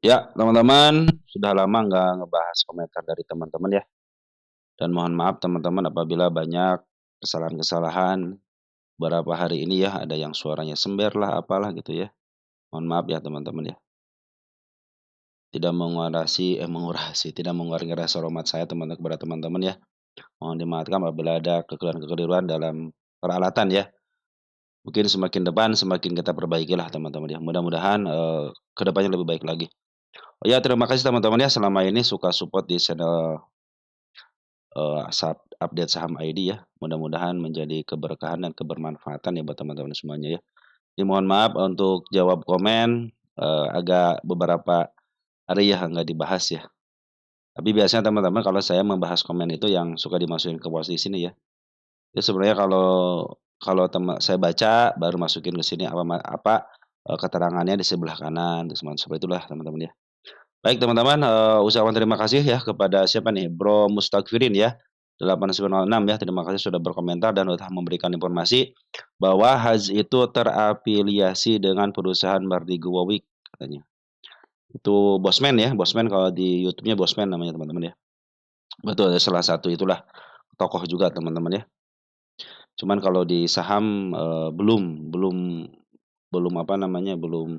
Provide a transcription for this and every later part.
Ya, teman-teman, sudah lama nggak ngebahas komentar dari teman-teman ya. Dan mohon maaf teman-teman apabila banyak kesalahan-kesalahan beberapa hari ini ya, ada yang suaranya sember lah, apalah gitu ya. Mohon maaf ya teman-teman ya. Tidak mengurangi rasa hormat saya teman-teman kepada teman-teman ya. Mohon dimaafkan apabila ada kekeliruan-kekeliruan dalam peralatan ya. Mungkin semakin depan semakin kita perbaikilah teman-teman ya. Mudah-mudahan ke depannya lebih baik lagi. Oh ya, terima kasih teman-teman ya selama ini suka support di channel update saham ID ya, mudah-mudahan menjadi keberkahan dan kebermanfaatan ya buat teman-teman semuanya ya. Jadi mohon maaf untuk jawab komen, agak beberapa hari ya nggak dibahas ya. Tapi biasanya teman-teman kalau saya membahas komen itu yang suka dimasukin ke posisi sini ya. Itu sebenarnya kalau kalau saya baca baru masukin ke sini keterangannya di sebelah kanan, seperti itulah teman-teman ya. Baik teman-teman, ucapan terima kasih ya kepada siapa nih, Bro Mustagfirin ya, 8906 ya, terima kasih sudah berkomentar dan sudah memberikan informasi bahwa Haz itu terafiliasi dengan perusahaan Bardigo Wawik katanya. Itu Bosman ya, Bosman kalau di YouTube-nya Bosman namanya teman-teman ya. Betul, salah satu itulah tokoh juga teman-teman ya. Cuman kalau di saham, belum belum belum apa namanya, belum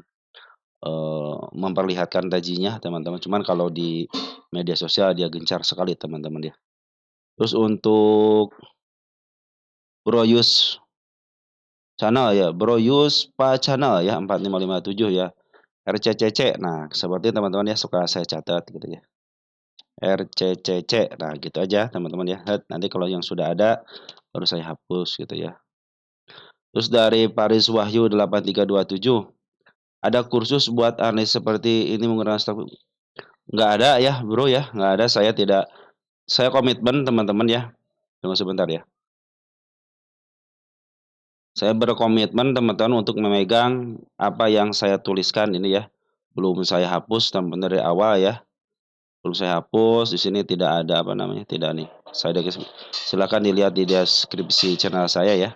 memperlihatkan tajinya teman-teman, cuman kalau di media sosial dia gencar sekali teman-teman ya. Terus untuk Broyus Channel ya, Broyuspa Channel ya 4557 ya, RCCC. Nah, seperti teman-teman ya suka saya catat gitu ya, RCCC. Nah, gitu aja teman-teman ya. Nanti kalau yang sudah ada baru saya hapus gitu ya. Terus dari Paris Wahyu 8327, ada kursus buat analis seperti ini menggunakan stok. Nggak ada ya, Bro ya, nggak ada. Saya komitmen teman-teman ya. Tunggu sebentar ya. Saya berkomitmen teman-teman untuk memegang apa yang saya tuliskan ini ya. Belum saya hapus teman-teman dari awal ya. Belum saya hapus, di sini tidak ada apa namanya, tidak nih. Silakan dilihat di deskripsi channel saya ya.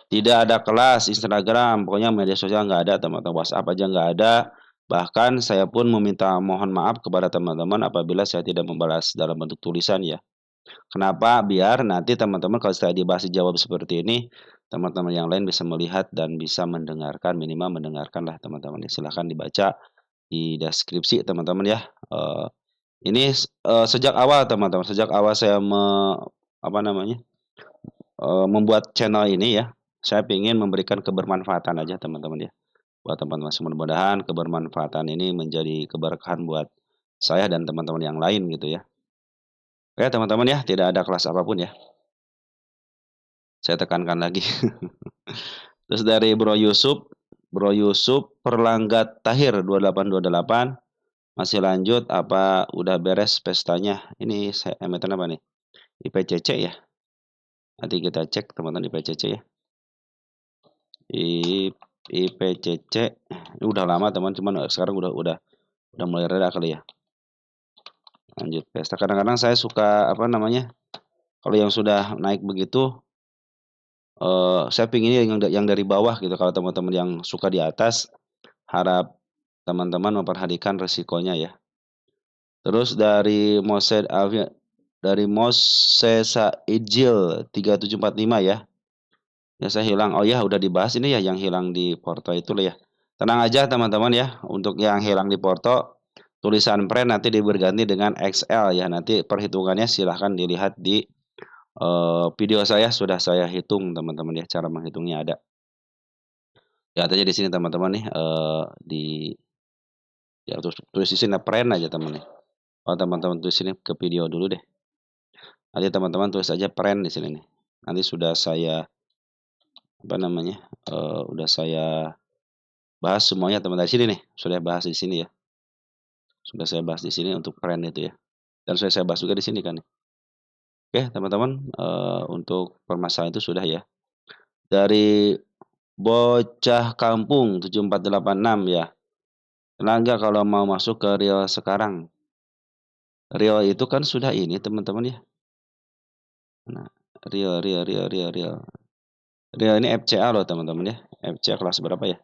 Tidak ada kelas Instagram, pokoknya media sosial nggak ada teman-teman, WhatsApp aja nggak ada. Bahkan saya pun meminta mohon maaf kepada teman-teman apabila saya tidak membalas dalam bentuk tulisan ya. Kenapa? Biar nanti teman-teman kalau saya dibahas dijawab seperti ini, teman-teman yang lain bisa melihat dan bisa mendengarkan, minimal mendengarkanlah teman-teman ya. Silahkan dibaca di deskripsi teman-teman ya. Ini sejak awal teman-teman, sejak awal saya apa namanya, membuat channel ini ya, saya ingin memberikan kebermanfaatan aja teman-teman ya. Buat teman-teman semua, mudah-mudahan kebermanfaatan ini menjadi keberkahan buat saya dan teman-teman yang lain gitu ya. Oke teman-teman ya, tidak ada kelas apapun ya. Saya tekankan lagi. Terus dari Bro Yusuf Perlanggat Tahir 2828, masih lanjut apa udah beres pestanya? Ini saya emiten apa nih? IPCC ya. Nanti kita cek teman-teman IPCC ya. I, IPCC ini udah lama teman, cuman sekarang udah mulai reda kali ya. Lanjut pesta. Kadang-kadang saya suka apa namanya? Kalau yang sudah naik begitu, saya pinginnya yang dari bawah gitu. Kalau teman-teman yang suka di atas, harap teman-teman memperhatikan resikonya ya. Terus dari Mosesa Ijil 3745 ya. Ya saya hilang. Oh ya udah dibahas ini ya yang hilang di Porto itu lah ya. Tenang aja teman-teman ya. Untuk yang hilang di Porto, tulisan pre nanti berganti dengan XL ya. Nanti perhitungannya silahkan dilihat di video saya, sudah saya hitung teman-teman ya. Cara menghitungnya ada. Lihat aja di sini teman-teman nih di ya tulis di sini pre aja teman nih. Kalau teman-teman tulis sini ke video dulu deh. Nanti teman-teman tulis aja pren di sini nih. Nanti sudah saya apa namanya? Udah saya bahas semuanya teman dari sini nih. Sudah bahas di sini ya. Sudah saya bahas di sini untuk pren itu ya. Dan sudah saya bahas juga di sini kan. Oke, teman-teman, untuk permasalahan itu sudah ya. Dari Bocah Kampung 7486 ya. Tenaga kalau mau masuk ke real sekarang. Real itu kan sudah ini teman-teman ya. Nah, real ini FCA loh teman-teman ya. FCA kelas berapa ya?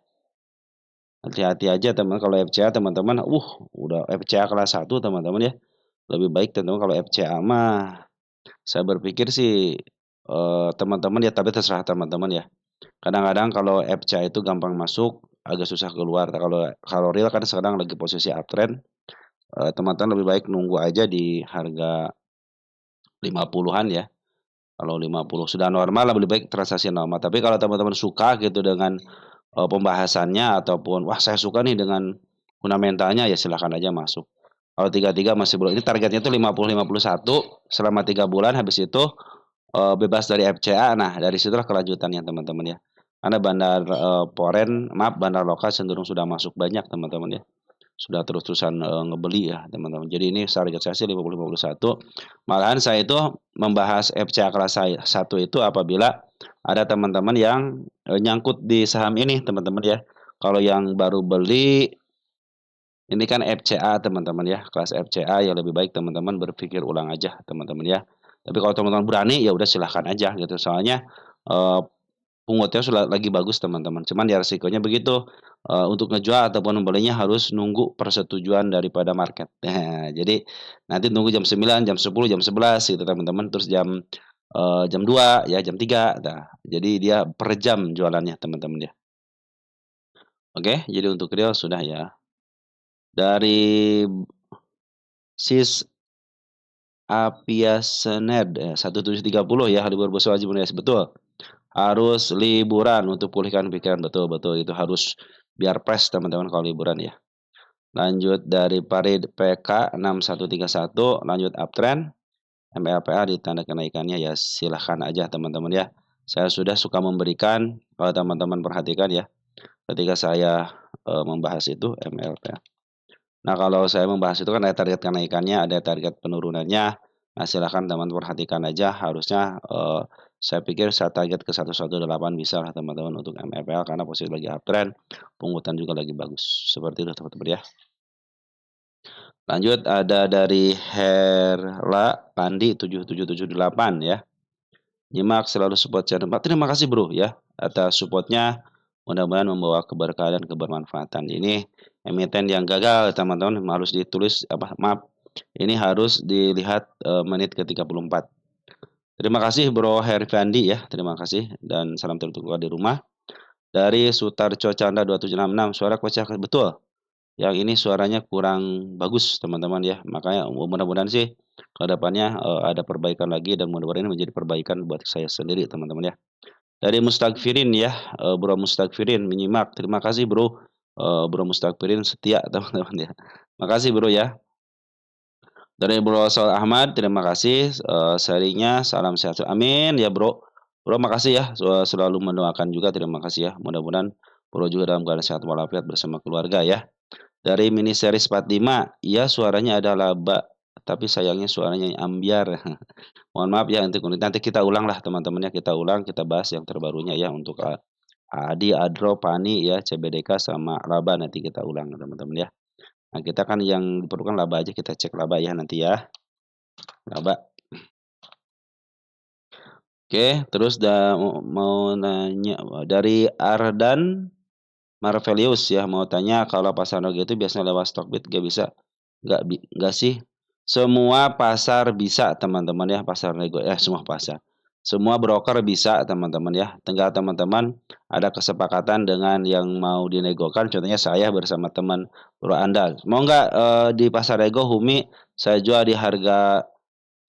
hati-hati aja teman kalau FCA teman-teman, udah FCA kelas 1 teman-teman ya. Lebih baik teman-teman kalau FCA mah, saya berpikir sih, teman-teman ya tapi terserah teman-teman ya. Kadang-kadang kalau FCA itu gampang masuk, agak susah keluar. Kalau kalau real kan sekarang lagi posisi uptrend, teman-teman lebih baik nunggu aja di harga 50-an ya. Kalau 50 sudah normal lebih baik transaksi normal. Tapi kalau teman-teman suka gitu dengan, pembahasannya ataupun, "Wah saya suka nih dengan fundamentalnya," ya silahkan aja masuk. Kalau 33 masih belum ini targetnya itu 50-51 selama 3 bulan habis itu, bebas dari FCA. Nah dari situlah kelanjutannya teman-teman ya. Karena bandar, bandar lokal cenderung sudah masuk banyak teman-teman ya. Sudah terus-terusan, ngebeli ya teman-teman. Jadi ini target saya sih 50-51. Malahan saya itu membahas FCA kelas 1 itu apabila ada teman-teman yang, nyangkut di saham ini teman-teman ya. Kalau yang baru beli, ini kan FCA teman-teman ya, kelas FCA ya lebih baik teman-teman berpikir ulang aja teman-teman ya. Tapi kalau teman-teman berani, ya udah silahkan aja gitu. Soalnya, eee Pungutnya sudah lagi bagus teman-teman, cuman ya resikonya begitu, untuk ngejual ataupun membelinya harus nunggu persetujuan daripada market. Nah, jadi nanti nunggu jam 9, jam 10, jam 11 gitu teman-teman, terus jam 2 ya, jam 3. Nah, jadi dia per jam jualannya teman-teman ya. Oke, jadi untuk real sudah ya. Dari Sis Apiasened, 1730 ya, libur besar wajib Bunda, betul. Harus liburan untuk pulihkan pikiran, betul betul, itu harus biar fresh teman-teman kalau liburan ya. Lanjut dari Farid PK 6131 lanjut uptrend, MLPA di tanda kenaikannya ya silahkan aja teman-teman ya. Saya sudah suka memberikan, kalau teman-teman perhatikan ya, ketika saya, membahas itu MLPA. Nah, kalau saya membahas itu kan ada target kenaikannya, ada target penurunannya. Nah, silakan teman perhatikan aja harusnya, saya pikir saya target ke 118 bisalah teman-teman untuk MFL karena posisi lagi uptrend, pungutan juga lagi bagus. Seperti itu teman-teman ya. Lanjut ada dari Herla Pandi 7778 ya. Nyimak selalu support channel terima kasih Bro ya, atas supportnya. Mudah-mudahan membawa keberkahan dan kebermanfaatan. Ini emiten yang gagal teman-teman harus ditulis ini harus dilihat, menit ke-34. Terima kasih Bro Herfandi ya, terima kasih dan salam tertukar di rumah. Dari Sutarco Canda 2766, suara kocak betul. Yang ini suaranya kurang bagus teman-teman ya, makanya mudah-mudahan sih ke depannya, ada perbaikan lagi dan mudah-mudahan ini menjadi perbaikan buat saya sendiri teman-teman ya. Dari Mustagfirin ya, Bro Mustagfirin menyimak, terima kasih Bro, Bro Mustagfirin setia teman-teman ya. Makasih Bro ya. Dari Bro Saul Ahmad, terima kasih, sharing salam sehat amin ya Bro. Bro makasih ya, selalu mendoakan juga, terima kasih ya. Mudah-mudahan Bro juga dalam keadaan sehat walafiat bersama keluarga ya. Dari mini series 45, iya suaranya ada laba, tapi sayangnya suaranya ambyar. Mohon maaf ya nanti kita ulang lah teman-teman ya, kita ulang, kita bahas yang terbarunya ya untuk, Adi, Adro, Pani ya, CBDK sama laba nanti kita ulang teman-teman ya. Nah kita kan yang diperlukan laba aja, kita cek laba ya nanti ya, laba. Oke, terus mau nanya dari Ardan Marvelius ya, mau tanya kalau pasar harga itu biasanya lewat Stockbit nggak sih? Semua pasar bisa teman-teman ya, pasar semua pasar. Semua broker bisa teman-teman ya, tinggal teman-teman ada kesepakatan dengan yang mau dinegokan, contohnya saya bersama teman bro Anda, "Mau nggak, di pasar nego Humi saya jual di harga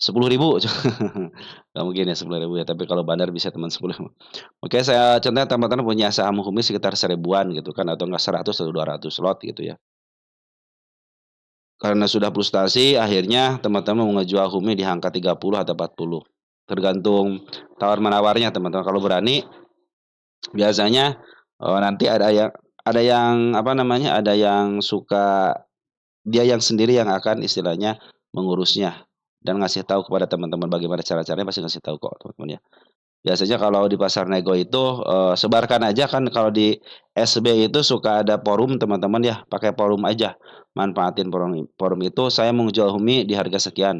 10.000 nggak mungkin ya 10.000 ya, tapi kalau bandar bisa teman 10.000. Oke, saya contohnya teman-teman punya saham Humi sekitar 1.000-an gitu kan atau enggak 100 atau 200 lot gitu ya. Karena sudah frustasi akhirnya teman-teman mau ngejual Humi di angka 30 atau 40. Tergantung tawar-menawarnya teman-teman. Kalau berani biasanya, nanti ada yang apa namanya, ada yang suka dia yang sendiri yang akan istilahnya mengurusnya dan ngasih tahu kepada teman-teman bagaimana cara-caranya pasti ngasih tahu kok teman-teman ya. Biasanya kalau di pasar nego itu, sebarkan aja kan kalau di SB itu suka ada forum teman-teman ya, pakai forum aja. Manfaatin forum forum itu, "Saya mau jual Humi di harga sekian."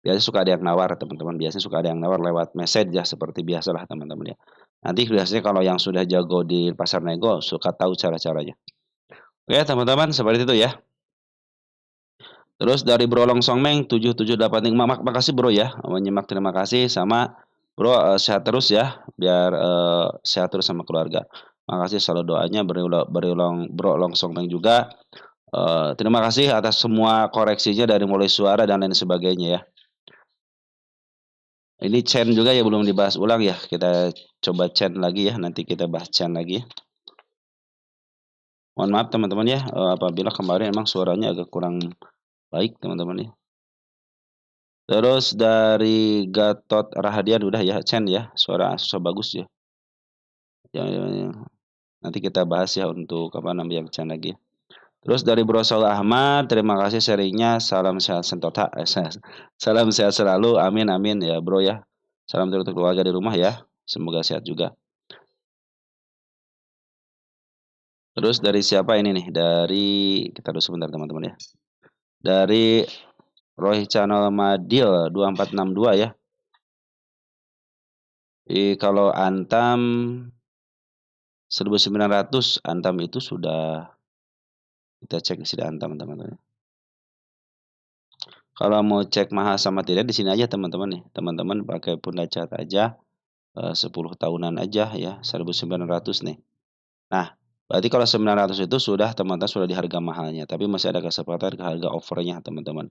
Biasanya suka ada yang nawar teman-teman, biasanya suka ada yang nawar lewat message ya seperti biasalah teman-teman ya. Nanti biasanya kalau yang sudah jago di pasar nego suka tahu cara-caranya. Oke teman-teman seperti itu ya. Terus dari Bro Longsongmeng 7785 makasih Bro ya, menyimak terima kasih sama Bro, sehat terus ya, biar, sehat terus sama keluarga. Makasih selalu doanya Bro Longsongmeng juga, terima kasih atas semua koreksinya dari mulai suara dan lain sebagainya ya. Ini Chen juga ya belum dibahas ulang ya, kita coba Chen lagi ya, nanti kita bahas Chen lagi. Mohon maaf teman-teman ya, apabila kemarin emang suaranya agak kurang baik teman-teman ya. Terus dari Gatot Rahadian udah ya, Chen ya, suara susah bagus ya. Ya, nanti kita bahas ya untuk apa namanya yang Chen lagi. Terus dari Bro Saul Ahmad, terima kasih sharingnya. Salam sehat sentota, salam sehat selalu. Amin amin ya Bro ya. Salam terus untuk keluarga di rumah ya. Semoga sehat juga. Terus dari siapa ini nih? Dari kita dulu sebentar teman-teman ya. Dari Roy Channel Madil 2462 ya. Kalau Antam 1900 Antam itu sudah kita cek di sini Antam teman-teman. Kalau mau cek mahal sama tidak di sini aja teman-teman nih. Teman-teman pakai Punda Chat aja 10 tahunan aja ya 1900 nih. Nah, berarti kalau 900 itu sudah teman-teman sudah di harga mahalnya, tapi masih ada kesempatan ke harga offernya teman-teman.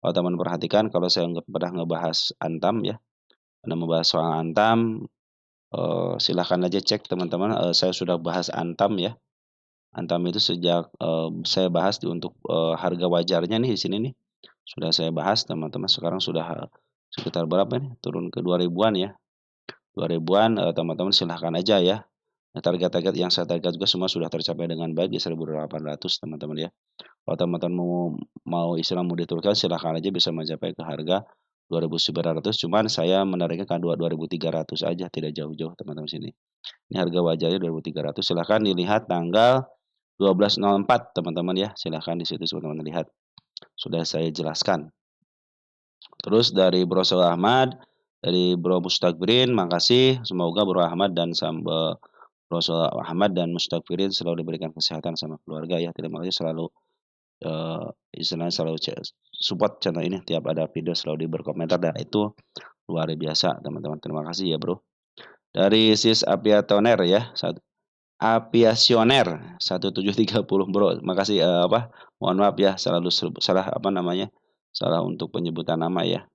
Kalau teman perhatikan kalau saya nggak pernah ngebahas Antam ya, pernah membahas soal Antam, silahkan aja cek teman-teman, saya sudah bahas Antam ya. Antam itu sejak, saya bahas untuk, harga wajarnya nih di sini nih, sudah saya bahas teman-teman sekarang sudah, sekitar berapa nih, turun ke 2000-an ya, 2000-an, teman-teman silahkan aja ya. Nah, target-target yang saya target juga semua sudah tercapai dengan baik di 1.800 teman-teman ya. Kalau teman-teman mau mau istilah mau diturunkan silahkan aja bisa mencapai ke harga 2.900 cuman saya menariknya ke 2.300 aja tidak jauh-jauh teman-teman sini. Ini harga wajarnya 2.300 silahkan dilihat tanggal 12.04 teman-teman ya, silahkan di situ teman-teman lihat. Sudah saya jelaskan. Terus dari Bro Saul Ahmad, dari Bro Mustaqbirin, makasih. Semoga Bro Ahmad dan Bro Saul Ahmad dan Mustaqbirin selalu diberikan kesehatan sama keluarga ya. Terima kasih selalu eh, istilahnya selalu support channel ini tiap ada video selalu berkomentar dan itu luar biasa teman-teman. Terima kasih ya Bro. Dari Sis Apiatoner ya, Apiasioner 1730 Bro. Makasih apa? Mohon maaf ya selalu salah apa namanya? Salah untuk penyebutan nama ya.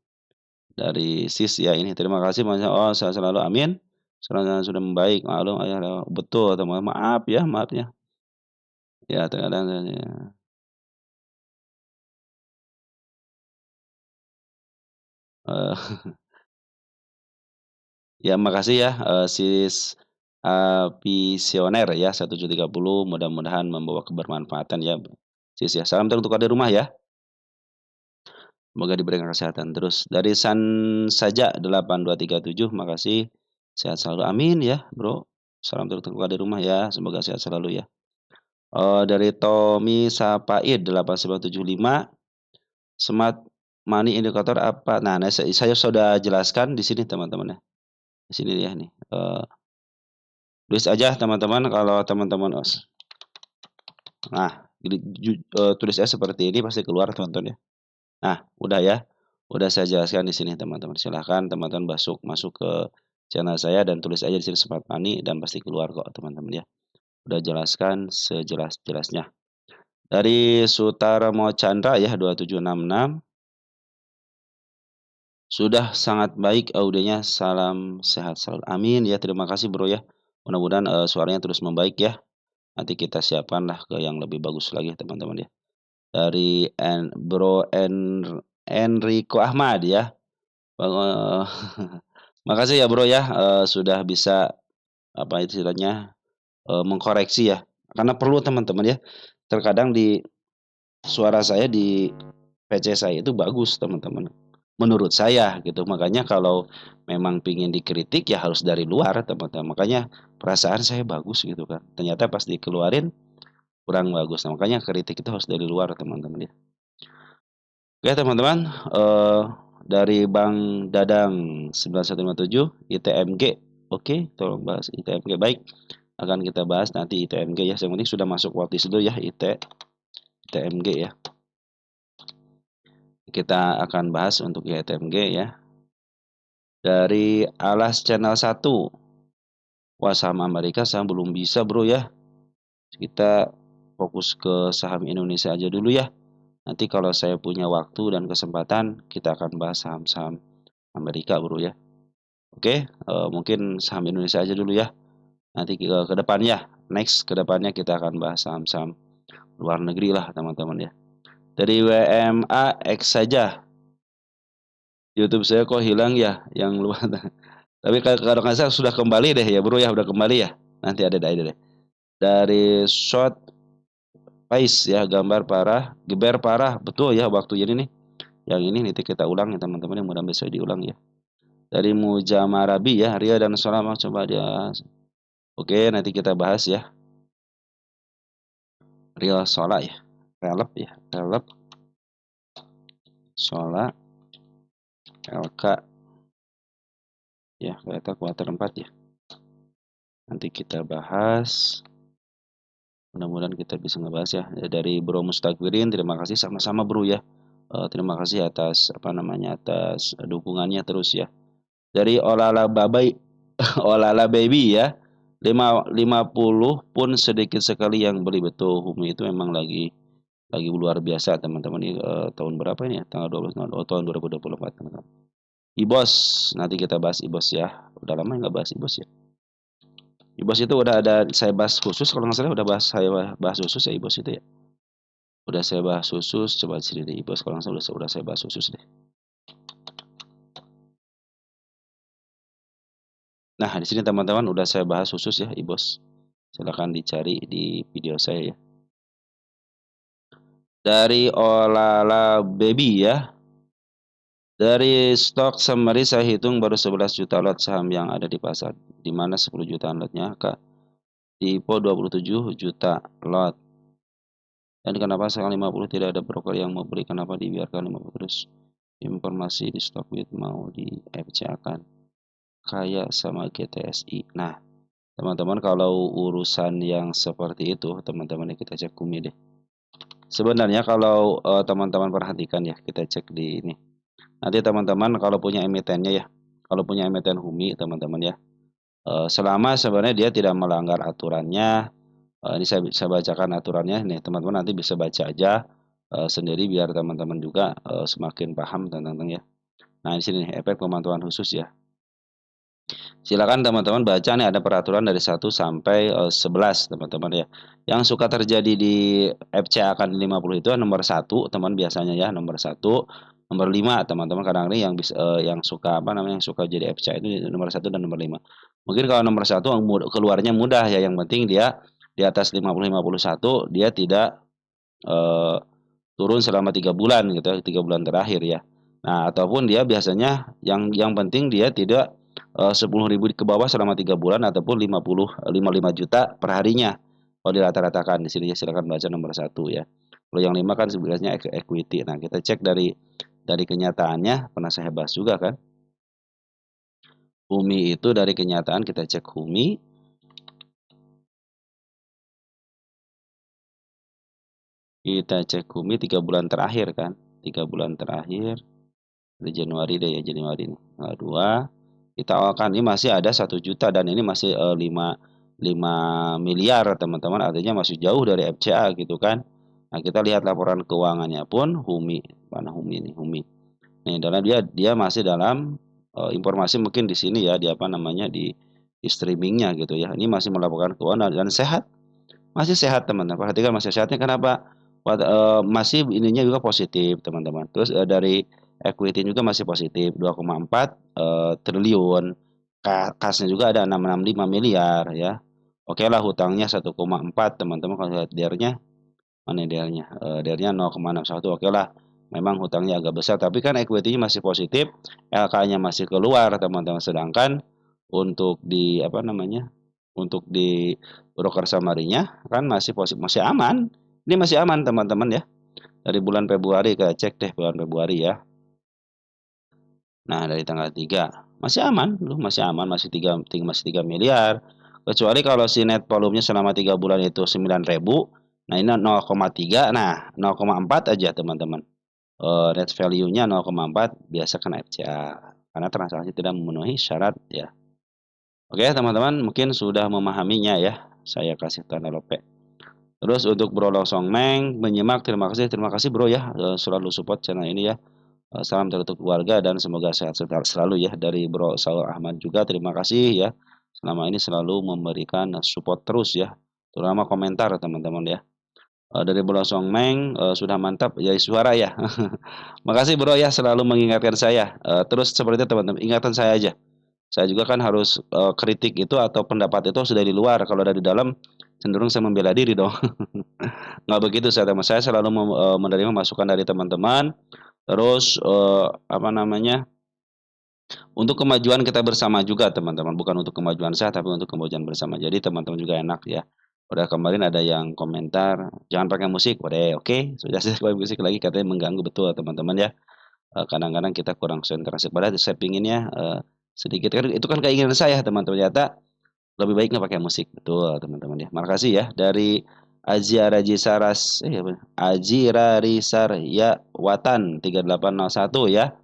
Dari Sis ya ini terima kasih oh saya selalu amin. Selalu sudah membaik maklum ya betul teman maaf ya maafnya. Ya terkadang ya. Eh, ya makasih ya Sis Visioner ya 1730 mudah-mudahan membawa kebermanfaatan ya Sis ya. Salam teruntuk di rumah ya. Semoga diberikan kesehatan terus. Dari San Saja 8237 makasih. Sehat selalu. Amin ya, Bro. Salam teruntuk di rumah ya. Semoga sehat selalu ya. Dari Tommy Sapaid 8975 smart money indikator apa? Nah, saya sudah jelaskan di sini teman-teman ya. Di sini ya nih. Tulis aja teman-teman kalau teman-teman nah, tulis aja seperti ini pasti keluar teman-teman ya. Nah, udah ya. Udah saya jelaskan di sini teman-teman. Silahkan teman-teman masuk ke channel saya dan tulis aja di sini Smart Money dan pasti keluar kok teman-teman ya. Udah jelaskan sejelas-jelasnya. Dari Sutarmo Chandra ya 2766 sudah sangat baik audionya. Salam sehat selalu. Amin ya. Terima kasih Bro ya. Mudah-mudahan suaranya terus membaik ya. Nanti kita siapkanlah ke yang lebih bagus lagi teman-teman ya. Dari Bro Enrico Ahmad ya. Bang, makasih ya Bro ya, sudah bisa apa istilahnya, mengkoreksi ya. Karena perlu teman-teman ya. Terkadang di suara saya di PC saya itu bagus teman-teman. Menurut saya gitu. Makanya kalau memang pingin dikritik ya harus dari luar teman-teman. Makanya perasaan saya bagus gitu kan. Ternyata pas dikeluarin kurang bagus. Nah, makanya kritik itu harus dari luar teman-teman ya. Oke teman-teman, dari Bang Dadang 9157 ITMG. Oke, tolong bahas ITMG baik. akan kita bahas nanti ITMG ya. Yang penting sudah masuk wattlist dulu ya ITMG ya. Kita akan bahas untuk ITMG ya. Dari Alas Channel 1. Wah, saham Amerika saham belum bisa, Bro ya. Kita fokus ke saham Indonesia aja dulu ya. Nanti kalau saya punya waktu dan kesempatan, kita akan bahas saham-saham Amerika, Bro ya. Oke, mungkin saham Indonesia aja dulu ya. Nanti ke depannya, next ke depannya kita akan bahas saham-saham luar negeri lah, teman-teman ya. Dari WMA X saja. YouTube saya kok hilang ya yang luar. Tapi kalau nggak salah sudah kembali deh ya, Bro ya, udah kembali ya. Nanti ada deh. Dari short Pais ya, gambar parah, geber parah, betul ya waktu ini nih. Yang ini nanti kita ulang ya teman-teman, yang mudah bisa diulang ya. Dari Mujamarabi ya, Ria dan Solama coba dia. Oke, nanti kita bahas ya. Real Sola ya, relep ya, relep Sola, LK ya, kereta kuartal 4 ya. Nanti kita bahas. Mudah-mudahan kita bisa ngebahas ya. Dari Bro Mustaqirin, terima kasih sama-sama Bro ya. Terima kasih atas atas dukungannya terus ya. Dari Olala Babai, Olala Baby ya. 50 pun sedikit sekali yang beli, betul. Humi itu memang lagi luar biasa teman-teman ini, tahun berapa ini ya? Tanggal 12 tahun 2024 teman-teman. IBOS, nanti kita bahas IBOS ya. Udah lama nggak bahas IBOS ya. IBOS itu udah ada saya bahas khusus, kalau nggak salah udah saya bahas khusus ya IBOS itu ya. Udah saya bahas khusus, coba sini deh IBOS, kalau nggak salah udah saya bahas khusus deh. Nah, di sini teman-teman udah saya bahas khusus ya IBOS. Silahkan dicari di video saya ya. Dari Olala Baby ya. Dari stok summary saya hitung baru 11 juta lot saham yang ada di pasar. Di mana 10 juta lotnya Kak. Di IPO 27 juta lot. Dan kenapa sekarang 50 tidak ada broker yang mau beli? Kenapa dibiarkan 50 terus? Informasi di stock bid mau di FC akan kayak sama GTSI. Nah, teman-teman kalau urusan yang seperti itu, teman-teman kita cek Kumi deh. Sebenarnya kalau teman-teman perhatikan ya, kita cek di ini. Nanti teman-teman kalau punya emitennya ya, kalau punya emiten Humi teman-teman ya, selama sebenarnya dia tidak melanggar aturannya, ini saya bacakan aturannya nih teman-teman, nanti bisa baca aja sendiri biar teman-teman juga semakin paham tentang ya. Nah di sini nih, efek pemantauan khusus ya. Silakan teman-teman baca nih, ada peraturan dari 1 sampai 11 teman-teman ya. Yang suka terjadi di FC akan 50 itu nomor 1 teman biasanya ya, nomor 1, nomor 5 teman-teman, kadang ini yang bisa yang suka apa namanya, yang suka jadi FC itu nomor 1 dan nomor 5. Mungkin kalau nomor 1 keluarnya mudah ya, yang penting dia di atas 50 51 dia tidak eh, turun selama 3 bulan gitu, 3 bulan terakhir ya. Nah, ataupun dia biasanya yang penting dia tidak 10.000 ke bawah selama 3 bulan, ataupun 55 juta per harinya. Kalau dirata-ratakan di sini ya, silakan baca nomor 1 ya. Kalau yang 5 kan sebenarnya equity. Nah, kita cek dari kenyataannya, pernah saya bahas juga kan. Humi itu dari kenyataan kita cek Humi. Kita cek Humi 3 bulan terakhir kan. 3 bulan terakhir dari Januari deh ya, Januari ini. Nah, 2 kita awalkan ini masih ada 1 juta dan ini masih 5 miliar teman-teman, artinya masih jauh dari FCA gitu kan. Nah, kita lihat laporan keuangannya pun Humi, mana Humi ini, Humi. Nih, dalam dia masih dalam informasi mungkin di sini ya, di apa namanya di streamingnya gitu ya. Ini masih melaporkan keuangan dan sehat. Masih sehat teman-teman. Perhatikan masih sehatnya kenapa? Masih ininya juga positif teman-teman. Terus dari equity juga masih positif 2,4 triliun. Kasnya juga ada 665 miliar ya. Oke lah, hutangnya 1,4 teman-teman, kalau lihat DER-nya, mana DER-nya? DER-nya 0,61. Oke lah. Memang hutangnya agak besar, tapi kan equity-nya masih positif, LK-nya masih keluar teman-teman. Sedangkan untuk di apa namanya? Untuk di broker samarinya kan masih aman. Ini masih aman teman-teman ya. Dari bulan Februari, kita cek deh bulan Februari ya. Nah, dari tanggal 3 masih aman, masih aman, masih 3 miliar. Kecuali kalau si net volumenya selama 3 bulan itu 9.000, nah ini 0,3, nah 0,4 aja teman-teman. Net value-nya 0,4 biasa kena FCA, karena transaksi tidak memenuhi syarat ya. Oke teman-teman, mungkin sudah memahaminya ya, saya kasih tanda lope. Terus untuk Bro Longsong Meng menyimak, terima kasih Bro ya, selalu support channel ini ya. Salam teruntuk keluarga dan semoga sehat selalu ya. Dari Bro Saul Ahmad juga terima kasih ya. Selama ini selalu memberikan support terus ya, terutama komentar teman-teman ya. Dari Bro Song Meng, sudah mantap ya suara ya. Makasih Bro ya selalu mengingatkan saya. Terus seperti itu teman-teman, ingatan saya aja. Saya juga kan harus, kritik itu atau pendapat itu harus dari luar, kalau dari dalam cenderung saya membela diri dong. Nggak begitu saya teman, saya selalu menerima masukan dari teman-teman, terus, apa namanya, untuk kemajuan kita bersama juga teman-teman, bukan untuk kemajuan saya, tapi untuk kemajuan bersama. Jadi teman-teman juga enak ya. Udah kemarin ada yang komentar, "Jangan pakai musik." Udah oke, sudah saya pakai musik lagi katanya mengganggu, betul teman-teman ya. Kadang-kadang kita kurang konsentrasi, padahal saya pinginnya, sedikit kan itu kan keinginan saya teman-teman, ternyata lebih baik nggak pakai musik, betul teman-teman ya. Makasih ya dari Aji Rarisar ya Watan 3801 ya.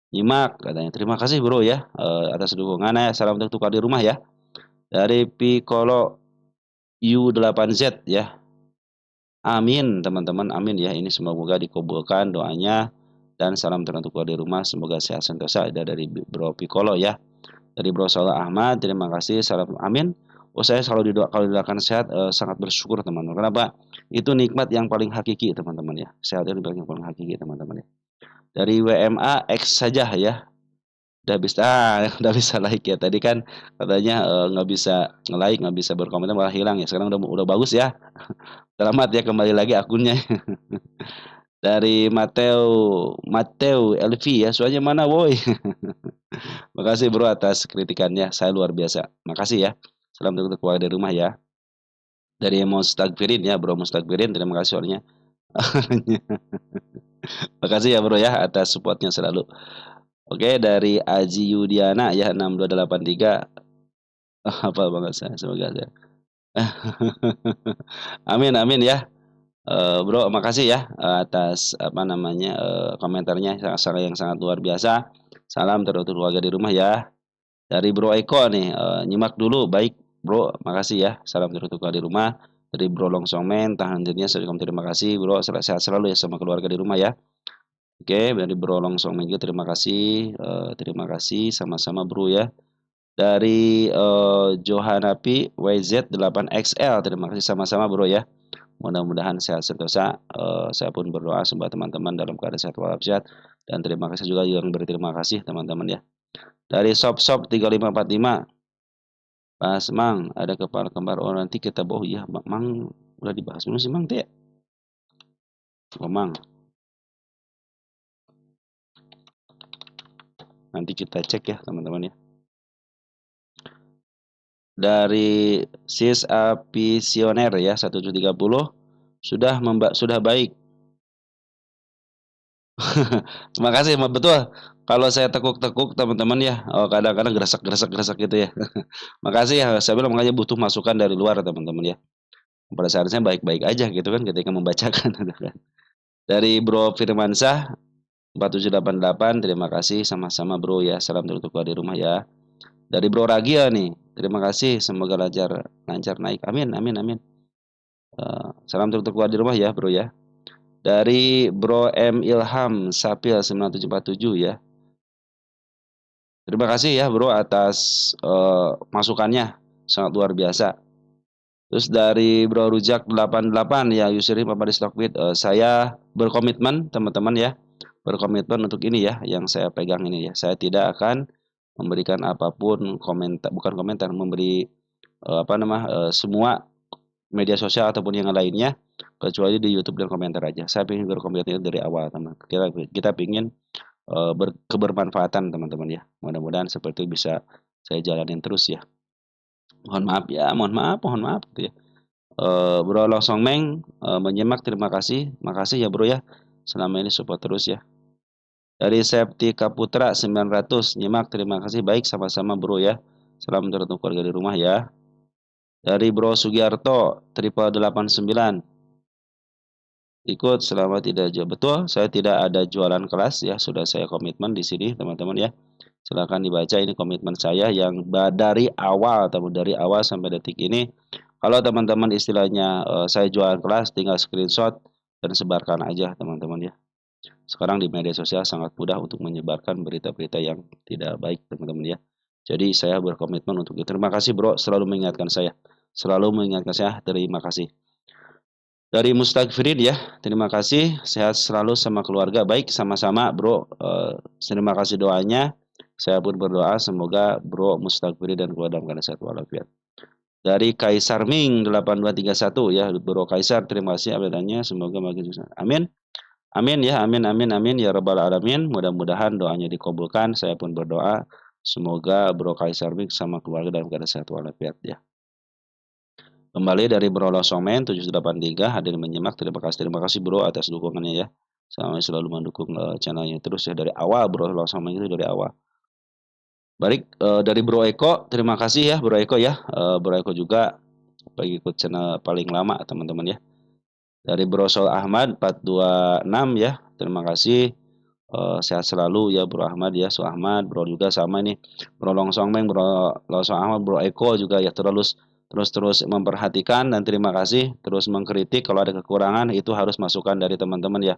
Nyimak katanya, "Terima kasih Bro ya, atas dukungannya, salam untuk tukar di rumah ya." Dari Piccolo U8Z ya. Amin teman-teman, amin ya, ini semoga dikabulkan doanya dan salam teruntuk tukar di rumah, semoga sehat sentosa. Ada dari Bro Piccolo ya. Dari Bro Salah Ahmad, terima kasih, salam amin. Oh saya selalu kalau didoakan sehat, sangat bersyukur teman-teman. Kenapa? Itu nikmat yang paling hakiki teman-teman ya, sehat itu nikmat yang paling hakiki teman-teman ya. Dari WMA X saja ya. Udah bisa udah bisa like ya. Tadi kan katanya, nggak bisa nge-like, nggak bisa berkomentar, malah hilang ya. Sekarang udah bagus ya. Selamat ya kembali lagi akunnya. Dari Mateo Elvi ya, "Soalnya mana woi?" Makasih Bro atas kritikannya, saya luar biasa. Makasih ya. Salam untuk keluarga di rumah ya. Dari Mustagfirin ya, Bro Mustagfirin, terima kasih soalnya. Makasih ya Bro ya atas supportnya selalu. Oke, dari Aji Yudiana ya 6283. Hafal banget saya, semoga saya. Amin amin ya. Bro makasih ya, atas apa namanya, komentarnya yang sangat luar biasa. Salam teruntuk keluarga di rumah ya. Dari Bro Eko nih, nyimak dulu, baik Bro, makasih ya. Salam teruntuk keluarga di rumah. Dari Bro Longsomen, tahan dirinya, terima kasih Bro, sehat selalu ya sama keluarga di rumah ya. Oke, dari Bro Longsomen juga terima kasih sama-sama Bro ya. Dari, Johanapi WZ8XL, terima kasih sama-sama Bro ya. Mudah-mudahan sehat sentosa, saya pun berdoa semoga teman-teman dalam keadaan sehat walafiat, dan terima kasih juga yang berterima kasih teman-teman ya. Dari Shop 3545, "Mas Mang, ada kepala kembar, oh nanti kita bawa ya Mang udah dibahas belum sih Mang teh ya? Oh Mang, nanti kita cek ya teman-teman ya." Dari Sis Apisioner ya 1730, sudah baik. Terima kasih, betul. Kalau saya tekuk-tekuk teman-teman ya, kadang-kadang gerasak gitu ya. Makasih ya, saya bilang makanya butuh masukan dari luar teman-teman ya. Pada saatnya baik-baik aja gitu kan ketika membacakan gitu kan. Dari Bro Firmansyah 4788, terima kasih sama-sama Bro ya. Salam untuk keluarga di rumah ya. Dari Bro Ragia nih, terima kasih, semoga lancar lancar naik. Amin amin amin. Salam untuk keluarga di rumah ya Bro ya. Dari Bro M Ilham Sapil 9747 ya. Terima kasih ya Bro atas, masukannya, sangat luar biasa. Terus dari Bro Rujak 88 ya, Yusri Papa di Stockbit, saya berkomitmen teman-teman ya, berkomitmen untuk ini ya, yang saya pegang ini ya. Saya tidak akan memberikan apapun komentar, bukan komentar, memberi, semua media sosial ataupun yang lainnya, kecuali di YouTube dan komentar aja. Saya ingin berkomitmen dari awal teman. Kita kita pengen, kebermanfaatan teman-teman ya. Mudah-mudahan seperti itu bisa saya jalanin terus ya. Mohon maaf ya, mohon maaf gitu ya. Bro Longsong Meng, menyimak, terima kasih. Makasih ya Bro ya, selama ini support terus ya. Dari Septika Putra 900, nyimak, terima kasih, baik sama-sama Bro ya. Salam teruntuk keluarga di rumah ya. Dari Bro Sugiarto, triple 89. Ikut selama tidak jual. Betul, saya tidak ada jualan kelas ya, sudah saya komitmen di sini teman-teman ya. Silakan dibaca ini komitmen saya yang dari awal, teman dari awal sampai detik ini. Kalau teman-teman istilahnya saya jualan kelas, tinggal screenshot dan sebarkan aja teman-teman ya. Sekarang di media sosial sangat mudah untuk menyebarkan berita-berita yang tidak baik teman-teman ya. Jadi saya berkomitmen untuk itu. Terima kasih Bro, selalu mengingatkan saya. Selalu mengingatkan saya, terima kasih. Dari Mustagfirin ya, terima kasih. Sehat selalu sama keluarga. Baik, sama-sama Bro. Terima kasih doanya. Saya pun berdoa semoga Bro Mustagfirin dan keluarga dalam keadaan sehat walafiat. Dari Kaisar Ming 8231 ya, Bro Kaisar, terima kasih update-nya. Semoga makin sukses. Amin. Amin ya, amin amin amin ya rabbal alamin. Mudah-mudahan doanya dikabulkan. Saya pun berdoa semoga Bro Kaisar Ming sama keluarga dalam keadaan sehat walafiat ya. Kembali dari Bro Losomen 783 hadir menyimak. Terima kasih Bro atas dukungannya ya. Saya selalu mendukung channelnya terus ya dari awal Bro Losomen itu dari awal. Baik dari Bro Eko, terima kasih ya Bro Eko ya. Bro Eko juga pengikut channel paling lama teman-teman ya. Dari Bro Sol Ahmad 426 ya. Terima kasih. Sehat selalu ya Bro Ahmad ya, Su Ahmad, Bro juga sama nih, Bro Longsongmeng, Bro Longsong Ahmad, Bro Eko juga ya terus memperhatikan dan terima kasih, terus mengkritik kalau ada kekurangan itu harus masukan dari teman-teman ya.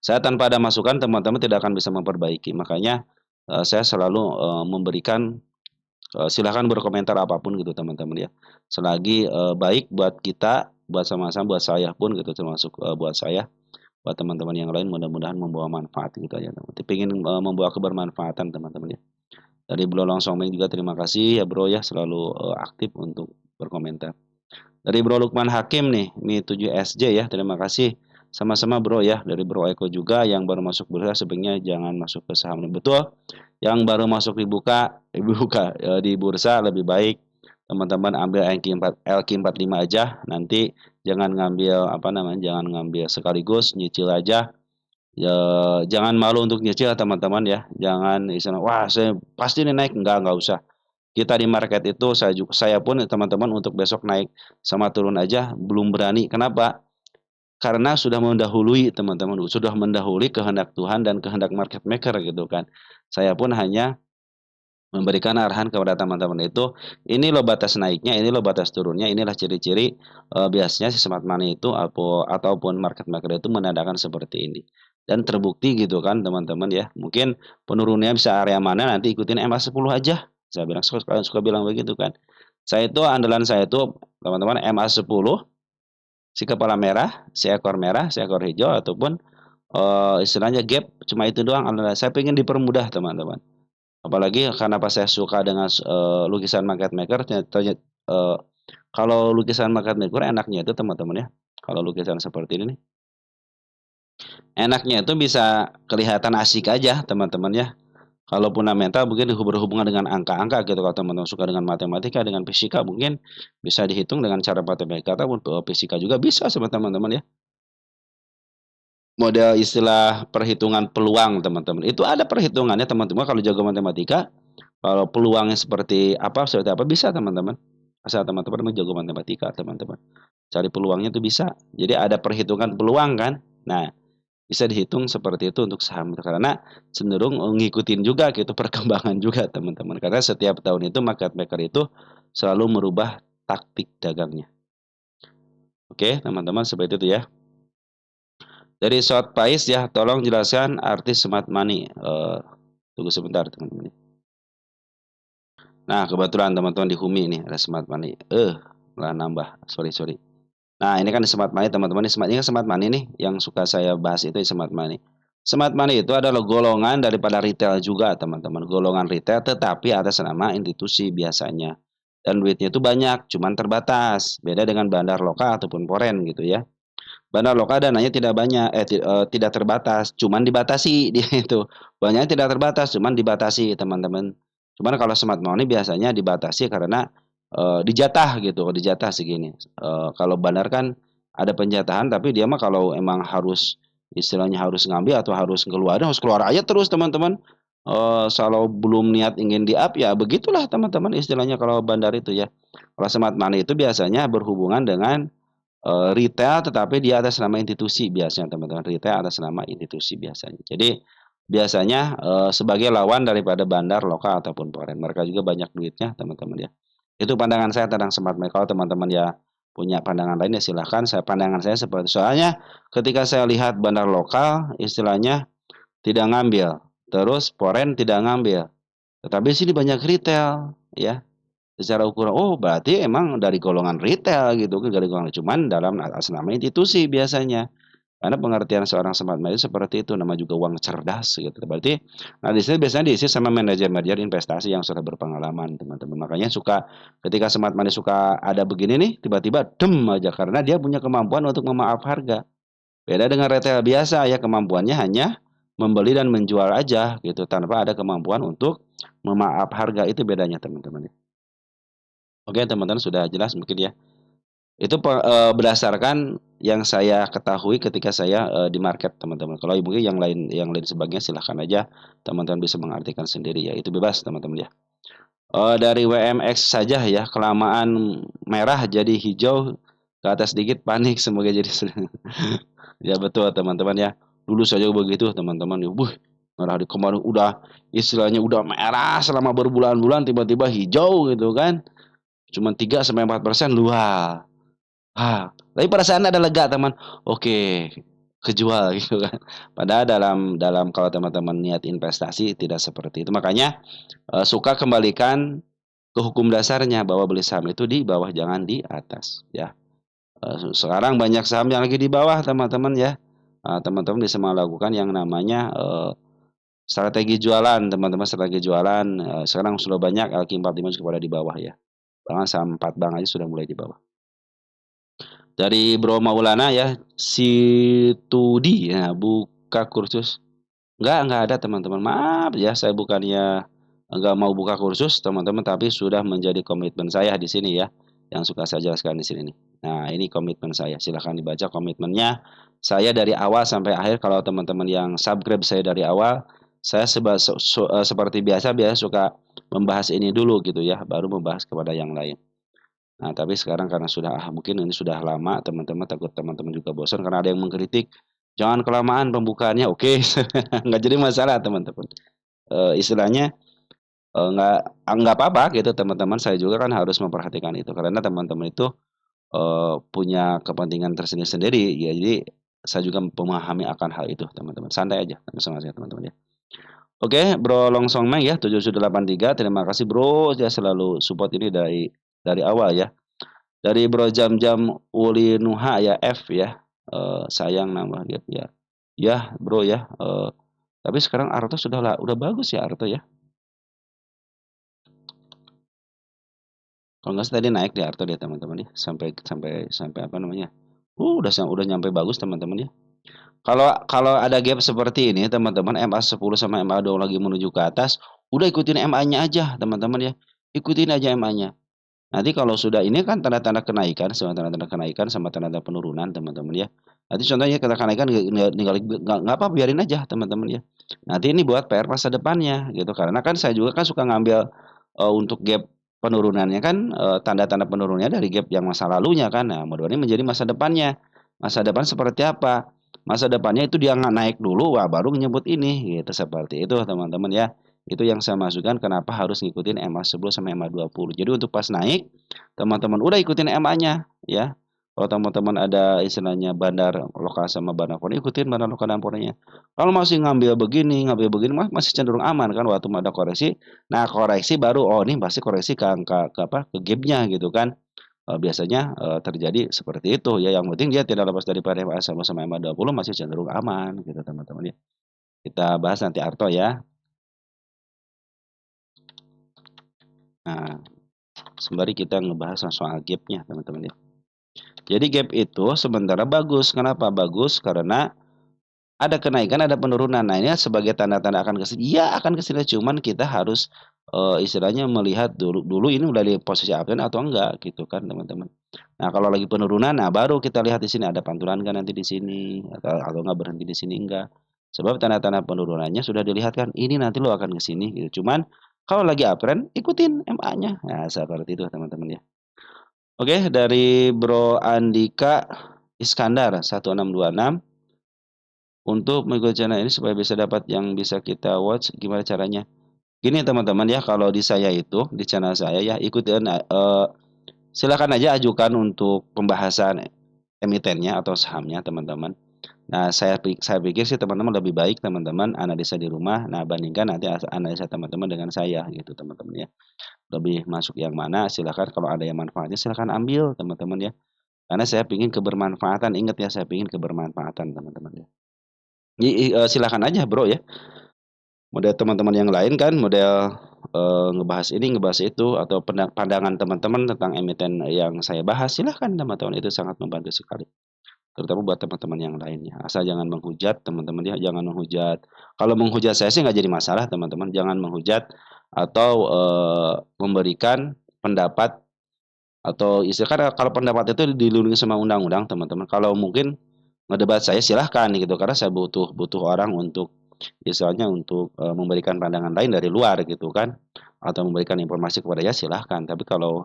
Saya tanpa ada masukan teman-teman tidak akan bisa memperbaiki, makanya saya selalu memberikan silahkan berkomentar apapun gitu teman-teman ya. Selagi baik buat kita, buat sama-sama, buat saya pun gitu termasuk buat saya buat teman-teman yang lain mudah-mudahan membawa manfaat gitu aja teman. Pengen membawa kebermanfaatan teman-teman ya. Dari Bro Longsongmeng juga terima kasih ya Bro ya selalu aktif untuk berkomentar. Dari Bro Lukman Hakim nih, Mi 7SJ ya, terima kasih. Sama-sama Bro ya, dari Bro Eko juga yang baru masuk bursa sebaiknya jangan masuk ke saham. Betul, yang baru masuk dibuka di bursa lebih baik teman-teman ambil LQ45 aja, nanti jangan ngambil apa namanya, jangan ngambil sekaligus, nyicil aja. Ya, jangan malu untuk nyicil teman-teman ya. Jangan istilah, wah saya pasti ini naik, enggak usah. Kita di market itu saya pun teman-teman untuk besok naik sama turun aja belum berani. Kenapa? Karena sudah mendahului teman-teman, sudah mendahului kehendak Tuhan dan kehendak market maker gitu kan. Saya pun hanya memberikan arahan kepada teman-teman itu, ini loh batas naiknya, ini loh batas turunnya, inilah ciri-ciri biasanya si smart money itu ataupun market maker itu menandakan seperti ini. Dan terbukti gitu kan teman-teman ya. Mungkin penurunnya bisa area mana nanti ikutin MA10 aja. Saya bilang suka bilang begitu kan. Saya itu andalan saya itu teman-teman MA10 si kepala merah, si ekor merah, si ekor hijau ataupun istilahnya gap cuma itu doang andalan. Saya pengen dipermudah teman-teman. Apalagi karena pas saya suka dengan lukisan market maker ternyata kalau lukisan market maker enaknya itu teman-teman ya. Kalau lukisan seperti ini nih, enaknya itu bisa kelihatan asik aja teman-teman ya. Kalau fundamental mungkin berhubungan dengan angka-angka gitu. Kalau teman-teman suka dengan matematika, dengan fisika mungkin bisa dihitung dengan cara matematika ataupun fisika juga bisa sama teman-teman ya. Model istilah perhitungan peluang teman-teman. Itu ada perhitungannya teman-teman kalau jago matematika. Kalau peluangnya seperti apa bisa teman-teman. Asal teman-teman jago matematika teman-teman. Cari peluangnya itu bisa. Jadi ada perhitungan peluang kan. Nah, bisa dihitung seperti itu untuk saham karena cenderung ngikutin juga gitu perkembangan juga teman-teman. Karena setiap tahun itu market maker itu selalu merubah taktik dagangnya. Oke, teman-teman seperti itu ya. Dari Short Pais ya, tolong jelaskan arti smart money. Tunggu sebentar teman-teman. Nah, kebetulan teman-teman di Humi nih ada smart money. Lah nambah. Sorry. Nah, ini kan smart money teman-teman. Ini kan smart money nih yang suka saya bahas itu smart money. Smart money itu adalah golongan daripada retail juga teman-teman. Golongan retail tetapi atas nama institusi biasanya. Dan duitnya itu banyak, cuman terbatas. Beda dengan bandar lokal ataupun foreign gitu ya. Bandar lokal dananya tidak banyak, tidak terbatas, cuman dibatasi dia itu. Banyaknya tidak terbatas, cuman dibatasi teman-teman. Cuman kalau smart money biasanya dibatasi karena dijatah gitu, dijatah segini. Kalau bandar kan ada penjatahan, tapi dia mah kalau emang harus istilahnya harus ngambil atau harus keluar aja terus teman-teman. kalau belum niat ingin di-up ya begitulah teman-teman istilahnya kalau bandar itu ya. Kalau smart money itu biasanya berhubungan dengan, retail tetapi dia atas nama institusi biasanya teman-teman, retail atas nama institusi biasanya. Jadi biasanya, sebagai lawan daripada bandar lokal ataupun foreign, mereka juga banyak duitnya teman-teman ya. Itu pandangan saya tentang smart money, kalau teman-teman ya punya pandangan lain ya silahkan, pandangan saya seperti soalnya ketika saya lihat bandar lokal istilahnya tidak ngambil, terus foreign tidak ngambil, tetapi sini banyak retail, ya. Secara ukuran, oh berarti emang dari golongan retail gitu kan, dari golongan cuman dalam atas nama institusi biasanya. Karena pengertian seorang smart money seperti itu, nama juga uang cerdas gitu. Berarti, nah di sini biasanya diisi sama manajer-manajer investasi yang sudah berpengalaman teman-teman. Makanya suka ketika smart money suka ada begini nih, tiba-tiba dem aja karena dia punya kemampuan untuk memaaf harga. Beda dengan retail biasa ya, kemampuannya hanya membeli dan menjual aja gitu, tanpa ada kemampuan untuk memaaf harga, itu bedanya teman-teman ya. Oke teman-teman sudah jelas mungkin ya? Itu berdasarkan yang saya ketahui ketika saya, di market teman-teman. Kalau mungkin yang lain sebagainya silahkan aja teman-teman bisa mengartikan sendiri ya, itu bebas teman-teman ya. Dari WMX saja ya, kelamaan merah jadi hijau, ke atas dikit panik semoga jadi ya betul teman-teman ya. Dulu saja begitu teman-teman ya, merah di kemarin udah istilahnya udah merah selama berbulan-bulan tiba-tiba hijau gitu kan, cuman 3 sampai 4% luar. Tapi perasaan ada lega teman, oke, kejual gitu kan. Padahal dalam dalam kalau teman-teman niat investasi tidak seperti itu. Makanya, suka kembalikan ke hukum dasarnya bahwa beli saham itu di bawah jangan di atas ya. Sekarang banyak saham yang lagi di bawah teman-teman ya. Teman-teman bisa melakukan yang namanya, strategi jualan teman-teman, strategi jualan, sekarang sudah banyak LQ45 juga pada di bawah ya. Bahkan saham 4 bank aja sudah mulai di bawah. Dari Bro Maulana ya, Situdi ya, buka kursus. Enggak ada teman-teman. Maaf ya, saya bukannya enggak mau buka kursus teman-teman, tapi sudah menjadi komitmen saya di sini ya, yang suka saya jelaskan di sini nih. Nah, ini komitmen saya, silahkan dibaca komitmennya. Saya dari awal sampai akhir kalau teman-teman yang subscribe saya dari awal, saya seperti biasa suka membahas ini dulu gitu ya, baru membahas kepada yang lain. Nah, tapi sekarang karena sudah, mungkin ini sudah lama teman-teman, takut teman-teman juga bosan karena ada yang mengkritik, "Jangan kelamaan pembukaannya." Oke, nggak jadi masalah teman-teman. Istilahnya, nggak apa-apa gitu teman-teman, saya juga kan harus memperhatikan itu karena teman-teman itu, punya kepentingan tersendiri-sendiri, ya jadi saya juga memahami akan hal itu teman-teman, santai aja sama saya teman-teman ya. Oke, Bro Longsong Meng ya, 7783 terima kasih Bro, dia selalu support ini dari awal ya. Dari Bro Jam-Jam Uli Nuha ya, F ya, sayang nambah dia ya. Ya Bro ya, tapi sekarang Arto udah bagus ya Arto ya. Kalau nggak salah tadi naik di Arto dia teman-teman ya, sampai sampai sampai apa namanya, udah nyampe bagus teman-teman ya. Kalau kalau ada gap seperti ini teman-teman, MA10 sama MA20 lagi menuju ke atas, udah ikutin MA-nya aja teman-teman ya, ikutin aja MA-nya. Nanti kalau sudah ini kan tanda-tanda kenaikan, sama tanda-tanda kenaikan sama tanda-tanda penurunan teman-teman ya. Nanti contohnya kita kenaikan nggak apa biarin aja teman-teman ya. Nanti ini buat PR masa depannya gitu, karena kan saya juga kan suka ngambil, untuk gap penurunannya kan, tanda-tanda penurunannya dari gap yang masa lalunya kan. Nah, mudah-mudahan ini menjadi masa depannya. Masa depan seperti apa? Masa depannya itu dia nggak naik dulu, wah baru nyebut ini gitu, seperti itu teman-teman ya. Itu yang saya masukkan kenapa harus ngikutin MA10 sama MA20. Jadi untuk pas naik, teman-teman udah ikutin MA-nya ya. Kalau teman-teman ada istilahnya bandar lokal sama bandar pori, ikutin bandar lokal dan porinya. Kalau masih ngambil begini masih cenderung aman kan waktu ada koreksi. Nah, koreksi baru oh ini pasti koreksi ke angka ke apa? Ke gap-nya gitu kan. Biasanya, terjadi seperti itu ya, yang penting dia tidak lepas dari MA sama sama MA20 masih cenderung aman gitu teman-teman ya. Kita bahas nanti Arto ya. Nah, sembari kita ngebahas soal gap-nya teman-teman ya. Jadi gap itu sementara bagus, kenapa bagus? Karena ada kenaikan, ada penurunan. Nah, ini sebagai tanda-tanda akan ke sini, iya akan ke sini, cuman kita harus, istilahnya melihat dulu dulu ini udah di posisi uptrend atau enggak gitu kan teman-teman. Nah, kalau lagi penurunan, nah baru kita lihat di sini ada pantulan nggak nanti di sini atau enggak berhenti di sini enggak. Sebab tanda-tanda penurunannya sudah dilihat kan, ini nanti lo akan ke sini gitu. Cuman kalau lagi uptrend ikutin MA-nya. Nah, seperti itu teman-teman ya. Oke, dari Bro Andika Iskandar 1626, untuk mengikuti channel ini supaya bisa dapat yang bisa kita watch, gimana caranya? Gini teman-teman ya, kalau di saya itu, di channel saya ya, ikutin silakan aja ajukan untuk pembahasan emitennya atau sahamnya teman-teman. Nah, saya pikir sih teman-teman lebih baik teman-teman analisa di rumah. Nah, bandingkan nanti analisa teman-teman dengan saya gitu teman-teman ya. Lebih masuk yang mana silakan, kalau ada yang manfaatnya silakan ambil teman-teman ya. Karena saya pingin kebermanfaatan, ingat ya, saya pingin kebermanfaatan teman-teman ya. Silakan aja Bro ya. Model teman-teman yang lain kan model ngebahas ini, ngebahas itu, atau pandangan teman-teman tentang emiten yang saya bahas, silahkan teman-teman, itu sangat membantu sekali. Terutama buat teman-teman yang lainnya. Asal jangan menghujat teman-teman ya, jangan menghujat. Kalau menghujat saya sih nggak jadi masalah teman-teman, jangan menghujat atau memberikan pendapat, atau istilah kan kalau pendapat itu dilindungi sama undang-undang teman-teman. Kalau mungkin ngedebat saya silahkan gitu, karena saya butuh butuh orang untuk misalnya untuk memberikan pandangan lain dari luar gitu kan, atau memberikan informasi kepada saya silahkan. Tapi kalau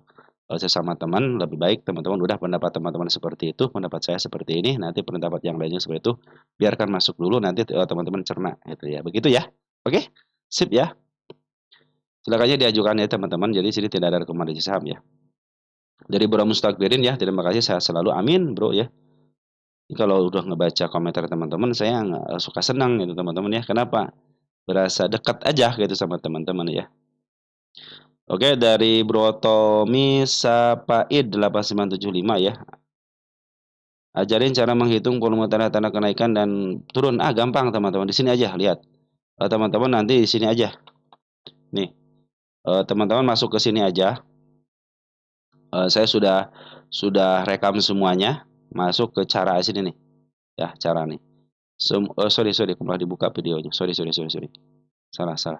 sesama teman lebih baik teman-teman udah pendapat teman-teman seperti itu, pendapat saya seperti ini, nanti pendapat yang lainnya seperti itu, biarkan masuk dulu nanti teman-teman cerna gitu ya. Begitu ya. Oke? Sip ya. Silakan aja diajukan ya teman-teman. Jadi sini tidak ada rekomendasi saham ya. Dari Bro Mustakbirin ya, terima kasih, saya selalu amin Bro ya. Kalau udah ngebaca komentar teman-teman saya suka senang gitu teman-teman ya. Kenapa? Berasa dekat aja gitu sama teman-teman ya. Oke, dari Bro Tommy Sapaid 8975 ya. Ajarin cara menghitung volume tanda-tanda kenaikan dan turun. Ah, gampang teman-teman. Di sini aja lihat. Teman-teman nanti di sini aja. Nih, teman-teman masuk ke sini aja. Saya sudah rekam semuanya. Masuk ke cara sini nih. Ya, cara nih. Sorry, sorry, kembali dibuka videonya. Sorry, sorry, sorry, sorry. Salah, salah.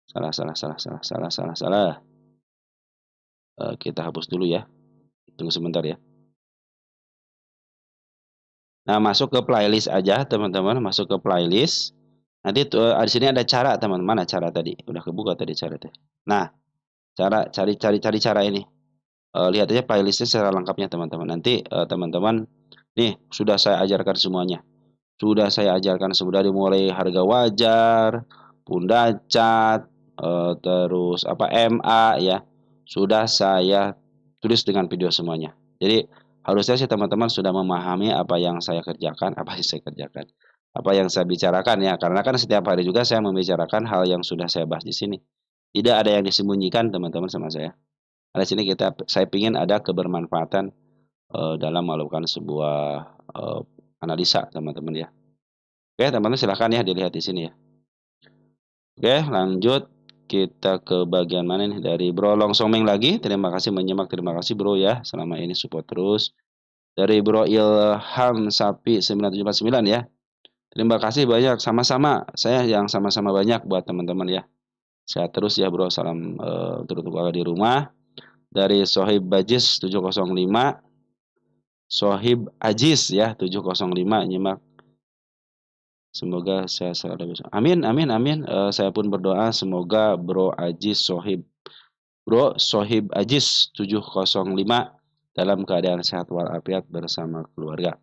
Salah, salah, salah, salah, salah, salah, salah. Kita hapus dulu ya. Tunggu sebentar ya. Nah, masuk ke playlist aja, teman-teman. Masuk ke playlist. Nanti di sini ada cara, teman. Mana cara tadi? Udah kebuka tadi cara tadi. Nah, cari cara ini. Lihat aja playlistnya secara lengkapnya, teman-teman. Nanti teman-teman, nih sudah saya ajarkan semuanya. Sudah saya ajarkan sudah dimulai harga wajar, pundacat, terus apa MA ya. Sudah saya tulis dengan video semuanya. Jadi harusnya sih teman-teman sudah memahami apa yang saya kerjakan, apa yang saya kerjakan, apa yang saya bicarakan ya. Karena kan setiap hari juga saya membicarakan hal yang sudah saya bahas di sini. Tidak ada yang disembunyikan teman-teman sama saya. Di sini saya ingin ada kebermanfaatan dalam melakukan sebuah analisa teman-teman ya. Oke, teman-teman silahkan ya dilihat di sini ya. Oke, lanjut kita ke bagian mana nih, dari Bro Longsomeng lagi. Terima kasih menyimak, terima kasih Bro ya. Selama ini support terus. Dari Bro Ilham Sapi 9749 ya. Terima kasih banyak, sama-sama. Saya yang sama-sama banyak buat teman-teman ya. Sehat terus ya Bro. Salam untuk keluarga di rumah. Dari Sohib Bajis 705. Sohib Ajis ya 705 nyimak. Semoga saya selalu bisa. Amin, amin, amin. Saya pun berdoa semoga Bro Sohib Ajis 705 dalam keadaan sehat walafiat bersama keluarga.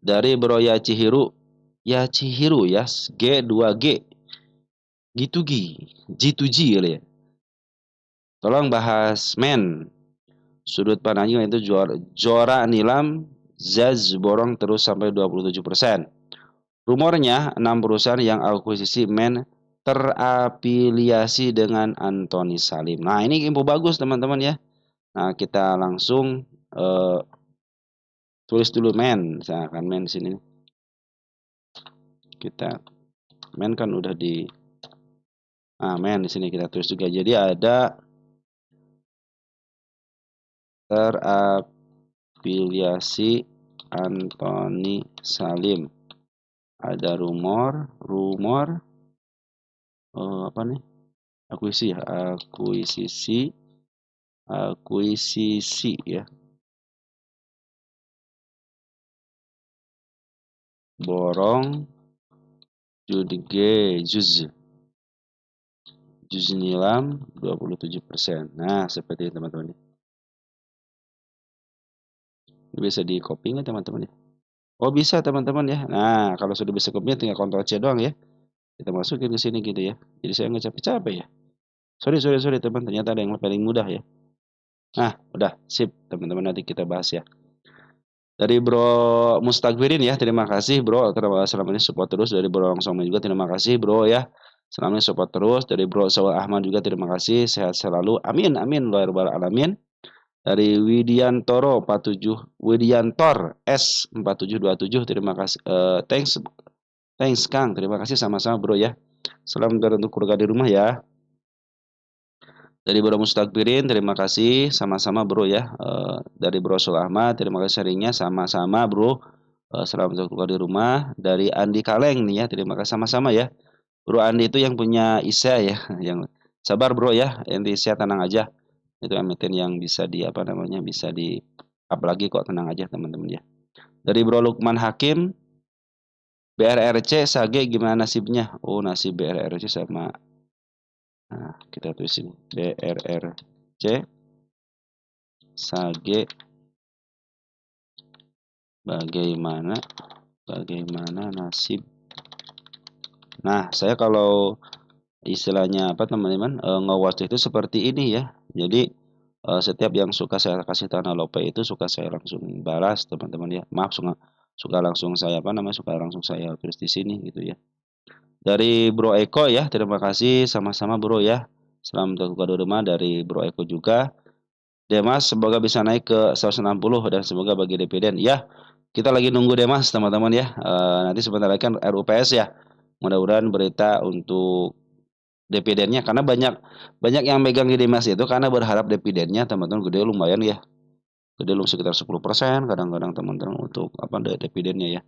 Dari Bro Yachihiru, Yachihiru ya, G2G, G2G, G2G kali ya. Tolong bahas sudut pandangnya itu Jora Nilam, Zaz borong terus sampai 27%. Rumornya 6 perusahaan yang akuisisi terafiliasi dengan Antoni Salim. Nah, ini info bagus teman-teman ya. Nah, kita langsung tulis dulu Saya akan di sini. Kita kan udah di di sini kita tulis juga. Jadi ada terafiliasi Antoni Salim. Ada rumor apa nih? Akuisisi ya. borong juz nilam 27%. Nah, seperti itu teman-teman. Bisa di copy nggak teman-teman ya? Oh bisa teman-teman ya. Nah, kalau sudah bisa copy tinggal Ctrl C doang ya. Kita masukin ke sini gitu ya. Jadi saya nggak capek-capek ya. Sorry teman, ternyata ada yang paling mudah ya. Nah, udah sip teman-teman, nanti kita bahas ya. Dari Bro Mustagfirin ya, terima kasih Bro karena selama ini support terus. Dari Bro Langsung juga terima kasih Bro ya. Selama ini support terus. Dari Bro Sawal Ahmad juga terima kasih. Sehat selalu. Amin amin luar biasa alamin. Dari Widiantoro 47 Widiantor S 4727 terima kasih. Thanks Kang, terima kasih sama-sama Bro ya. Salam untuk keluarga di rumah ya. Dari Bro Mustakbirin, terima kasih sama-sama Bro ya. Dari Bro Sul Ahmad, terima kasih sharingnya sama-sama Bro. Selamat untuk keluarga di rumah. Dari Andi Kaleng nih ya, terima kasih sama-sama ya. Bro Andi itu yang punya ISA ya, yang sabar Bro ya. Yang ISA tenang aja. Itu emiten yang bisa di apa namanya, bisa di apalagi kok, tenang aja teman-teman ya. Dari Bro Lukman Hakim, BRRC Sage gimana nasibnya? Oh, nasib BRRC sama. Nah, kita tulisin BRRC Sage bagaimana nasib. Nah, saya kalau istilahnya apa teman-teman, nge-watch itu seperti ini ya. Jadi setiap yang suka saya kasih tanah lope itu suka saya langsung balas teman-teman ya. Maaf, suka langsung saya apa namanya, suka langsung saya tulis di sini gitu ya. Dari Bro Eko ya, terima kasih sama-sama Bro ya. Selamat berbuka rumah dari Bro Eko juga. Demas semoga bisa naik ke 160 dan semoga bagi dividen. Ya, kita lagi nunggu Demas teman-teman ya. Nanti sebentar lagi kan RUPS ya. Mudah-mudahan berita untuk dividennya, karena banyak banyak yang megang di Demas itu karena berharap dividennya teman-teman gede lumayan ya. Gede lu sekitar 10% kadang-kadang teman-teman untuk apa dividennya ya.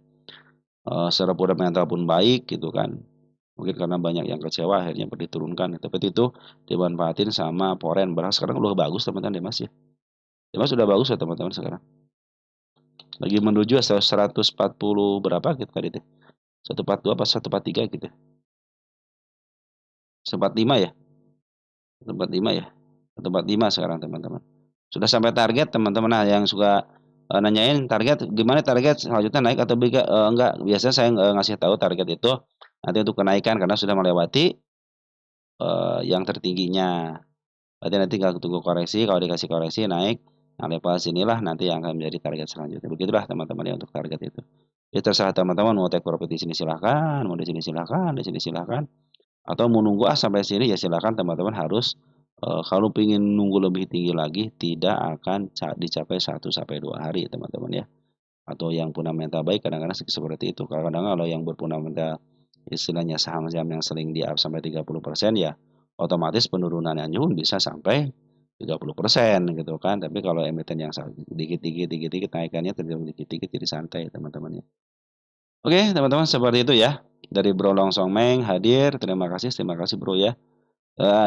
Secara fundamental pun baik gitu kan. Mungkin karena banyak yang kecewa akhirnya diturunkan. Tapi itu dimanfaatin sama Foreign. Barang sekarang udah bagus teman-teman Demas ya. Demas sudah bagus ya teman-teman sekarang. Lagi menuju 140 berapa gitu tadi teh. 142 apa 143 gitu. 145 ya? 145 ya? 145 sekarang teman-teman. Sudah sampai target teman-teman. Nah, yang suka nanyain target gimana, target selanjutnya naik atau enggak. Biasanya saya ngasih tahu target itu nanti untuk kenaikan karena sudah melewati yang tertingginya. Berarti nanti tinggal tunggu koreksi, kalau dikasih koreksi naik, nah level sinilah nanti yang akan menjadi target selanjutnya. Begitulah teman-teman ya untuk target itu. Ya terserah teman-teman mau take profit di sini silahkan, mau di sini silahkan, di sini silahkan. Atau mau nunggu sampai sini ya silahkan teman-teman, harus kalau ingin nunggu lebih tinggi lagi tidak akan dicapai 1 sampai 2 hari teman-teman ya. Atau yang fundamental baik kadang-kadang seperti itu. Kadang-kadang kalau yang berfundamental istilahnya saham-saham yang sering di up sampai 30% ya otomatis penurunannya pun bisa sampai 30% gitu kan. Tapi kalau emiten yang dikit-dikit naikannya terjadi dikit-dikit, jadi santai teman-teman ya. Oke teman-teman, seperti itu ya. Dari Bro Longsong Meng hadir, terima kasih Bro ya.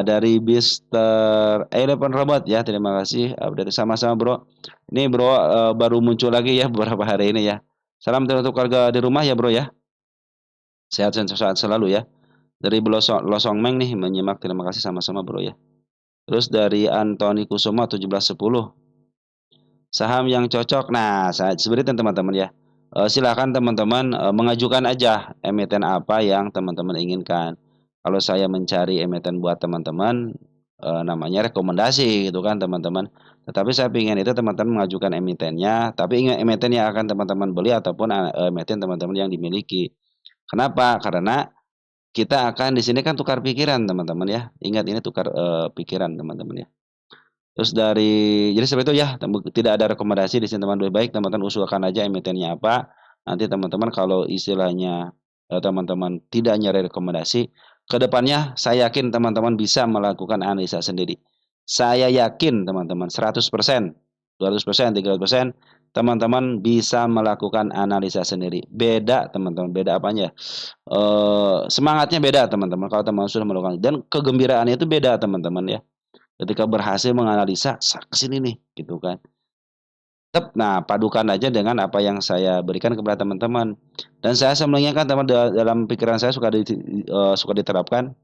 Dari Mister Eleven Robot ya, terima kasih update sama-sama Bro. Ini Bro baru muncul lagi ya beberapa hari ini ya. Salam untuk keluarga di rumah ya Bro ya. Sehat dan sehat selalu ya. Dari Losong Meng nih menyimak, terima kasih sama-sama Bro ya. Terus dari Antoni Kusumo 1710. Saham yang cocok. Nah, saya sebenarnya teman-teman ya. Silakan teman-teman mengajukan aja emiten apa yang teman-teman inginkan. Kalau saya mencari emiten buat teman-teman, namanya rekomendasi gitu kan teman-teman. Tetapi saya ingin itu teman-teman mengajukan emitennya, tapi ingat emiten yang akan teman-teman beli ataupun emiten teman-teman yang dimiliki. Kenapa? Karena kita akan di sini kan tukar pikiran teman-teman ya. Ingat ini tukar pikiran teman-teman ya. Terus jadi seperti itu ya, tidak ada rekomendasi di sini teman, lebih baik teman-teman usulkan aja emitennya apa. Nanti teman-teman kalau istilahnya teman-teman tidak nyari rekomendasi, kedepannya saya yakin teman-teman bisa melakukan analisa sendiri. Saya yakin teman-teman 100%, 200%, 300% teman-teman bisa melakukan analisa sendiri. Beda teman-teman, beda apanya? Semangatnya beda teman-teman kalau teman sudah melakukan, dan kegembiraannya itu beda teman-teman ya. Ketika berhasil menganalisa, kesini nih, gitu kan. Nah, padukan aja dengan apa yang saya berikan kepada teman-teman. Dan saya sebenarnya kan teman dalam pikiran saya suka diterapkan,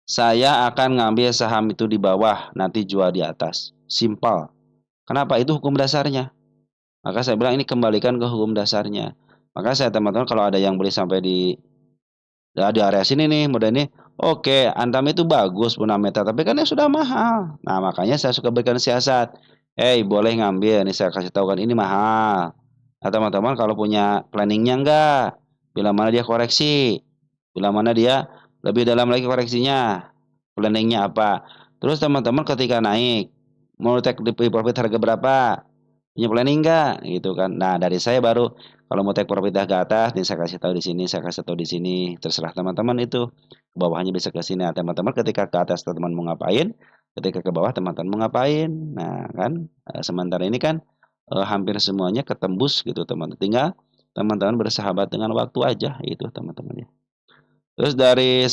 saya akan ngambil saham itu di bawah, nanti jual di atas. Simpel. Kenapa? Itu hukum dasarnya. Maka saya bilang ini kembalikan ke hukum dasarnya. Maka saya teman-teman kalau ada yang beli sampai di area sini nih, model ini, oke, Antam itu bagus Funameta, tapi kan ya sudah mahal. Nah, makanya saya suka berikan siasat. Boleh ngambil, nih saya kasih tahu kan ini mahal. Nah, teman-teman kalau punya planningnya enggak, bila mana dia koreksi, bila mana dia lebih dalam lagi koreksinya, planningnya apa. Terus teman-teman ketika naik, mau take profit harga berapa? Punya planning enggak? Gitu kan. Nah, dari saya baru kalau mau take profit ke atas, nih saya kasih tahu di sini, saya kasih tahu di sini, terserah teman-teman itu. Ke bawahnya bisa ke sini. Nah, teman-teman ketika ke atas teman mau ngapain, ketika ke bawah teman-teman mau ngapain. Nah, kan sementara ini kan hampir semuanya ketembus gitu, teman. Tinggal teman-teman bersahabat dengan waktu aja itu, teman-teman ya. Terus dari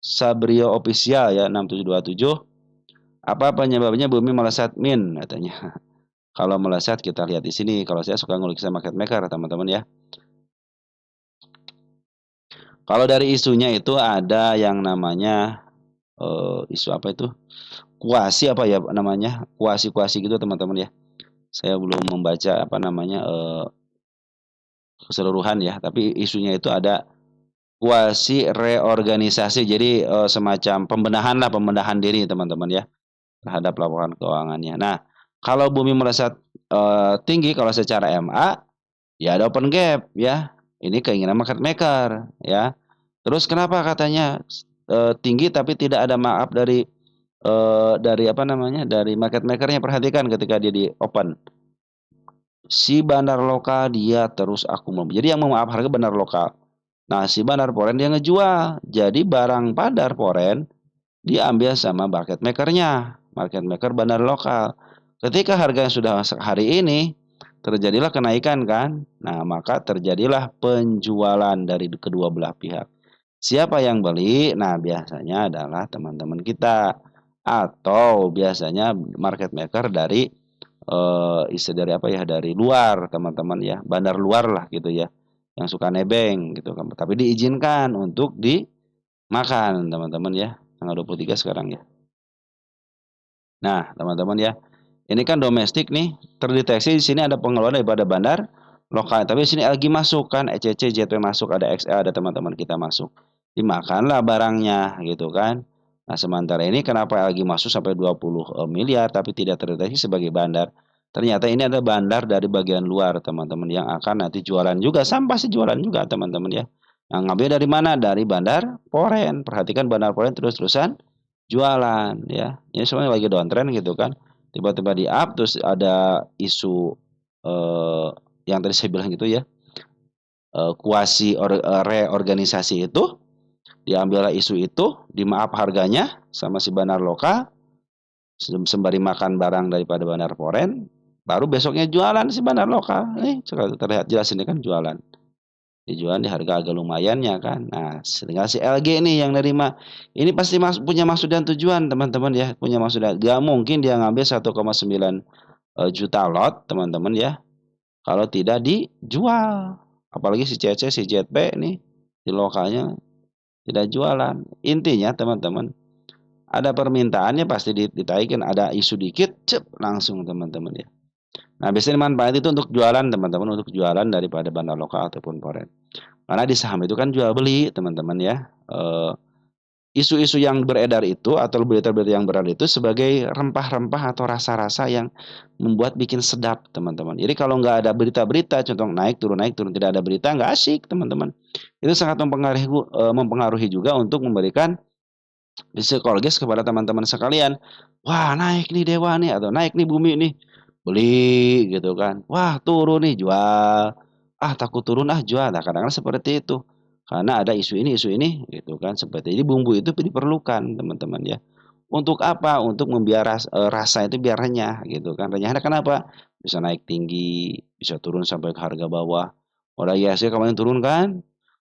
Sabrio Official ya 6727, apa penyebabnya bumi melesat min katanya. Kalau meleset kita lihat di sini. Kalau saya suka ngulik sama market maker, teman-teman ya. Kalau dari isunya itu ada yang namanya isu apa itu? Kuasi apa ya namanya? Kuasi-kuasi gitu teman-teman ya. Saya belum membaca apa namanya keseluruhan ya, tapi isunya itu ada kuasi reorganisasi. Jadi semacam pembenahan lah, pembenahan diri teman-teman ya terhadap laporan keuangannya. Nah, kalau bumi melesat tinggi kalau secara MA ya ada open gap ya. Ini keinginan market maker ya. Terus kenapa katanya tinggi tapi tidak ada maaf dari apa namanya? Dari market makernya. Perhatikan ketika dia di open. Si bandar lokal dia terus akumulasi. Jadi yang memaaf harga bandar lokal. Nah, si bandar foreign dia ngejual. Jadi barang bandar foreign diambil sama market makernya. Market maker bandar lokal. Ketika harga yang sudah hari ini terjadilah kenaikan kan. Nah, maka terjadilah penjualan dari kedua belah pihak. Siapa yang beli? Nah, biasanya adalah teman-teman kita atau biasanya market maker dari dari apa ya? Dari luar, teman-teman ya. Bandar luar lah gitu ya. Yang suka nebeng gitu kan. Tapi diizinkan untuk dimakan, teman-teman ya. Tanggal 23 sekarang ya. Nah, teman-teman ya. Ini kan domestik nih, terdeteksi di sini ada pengeluaran daripada bandar lokal. Tapi di sini LG masuk kan, ECC, JP masuk, ada XL, ada teman-teman kita masuk. Dimakanlah barangnya gitu kan. Nah, sementara ini kenapa LG masuk sampai 20 miliar tapi tidak terdeteksi sebagai bandar? Ternyata ini ada bandar dari bagian luar, teman-teman, yang akan nanti jualan juga, sampah sih jualan juga, teman-teman ya. Nah, ngambil dari mana? Dari bandar foreign. Perhatikan bandar foreign terus-terusan jualan ya. Ini semuanya lagi downtrend gitu kan. Tiba-tiba di up terus ada isu eh, yang tadi saya bilang gitu ya, reorganisasi itu diambillah isu itu, dimaaf harganya sama si bandar lokal sembari makan barang daripada bandar foreign, baru besoknya jualan si bandar lokal. Nih, terlihat jelas ini kan jualan. Dijual di harga agak lumayan ya kan. Nah, tinggal si LG nih yang nerima. Ini pasti punya maksud dan tujuan, teman-teman ya. Punya maksud dan gak mungkin dia ngambil 1,9 juta lot, teman-teman ya. Kalau tidak dijual. Apalagi si CC, si JP nih di lokalnya tidak jualan. Intinya teman-teman, ada permintaannya pasti ditaikin, ada isu dikit, cep langsung teman-teman ya. Nah, biasanya manfaat itu untuk jualan teman-teman, untuk jualan daripada bandar lokal ataupun foreign. Karena di saham itu kan jual beli, teman-teman ya. Isu-isu yang beredar itu atau berita-berita yang beredar itu sebagai rempah-rempah atau rasa-rasa yang membuat bikin sedap, teman-teman. Jadi kalau nggak ada berita-berita, contoh naik turun tidak ada berita, nggak asik, teman-teman. Itu sangat mempengaruhi juga untuk memberikan psikologis kepada teman-teman sekalian. Wah, naik nih dewa nih atau naik nih bumi nih. Beli gitu kan. Wah, turun nih jual. Ah, takut turun ah jual. Nah, kadang-kadang seperti itu. Karena ada isu ini gitu kan. Seperti ini bumbu itu diperlukan, teman-teman ya. Untuk apa? Untuk rasa itu biar renyah gitu kan. Renyahnya kenapa? Bisa naik tinggi, bisa turun sampai ke harga bawah. Udah IHSG kemarin turun kan?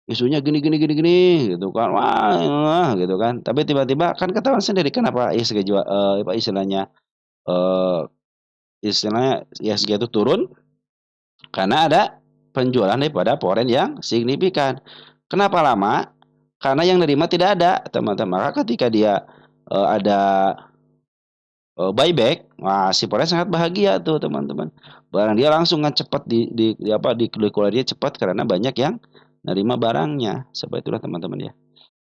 Isunya gini gini gini gini gitu kan. Wah, gitu kan. Tapi tiba-tiba kan ketahuan sendiri kenapa IHSG apa istilahnya eh istilahnya IHSG itu turun karena ada penjualan daripada foreign yang signifikan. Kenapa lama? Karena yang nerima tidak ada, teman-teman. Maka ketika dia ada buyback, wah si foreign sangat bahagia tuh, teman-teman. Barang dia langsung cepat di apa di dia cepat karena banyak yang nerima barangnya. Seperti itulah teman-teman ya.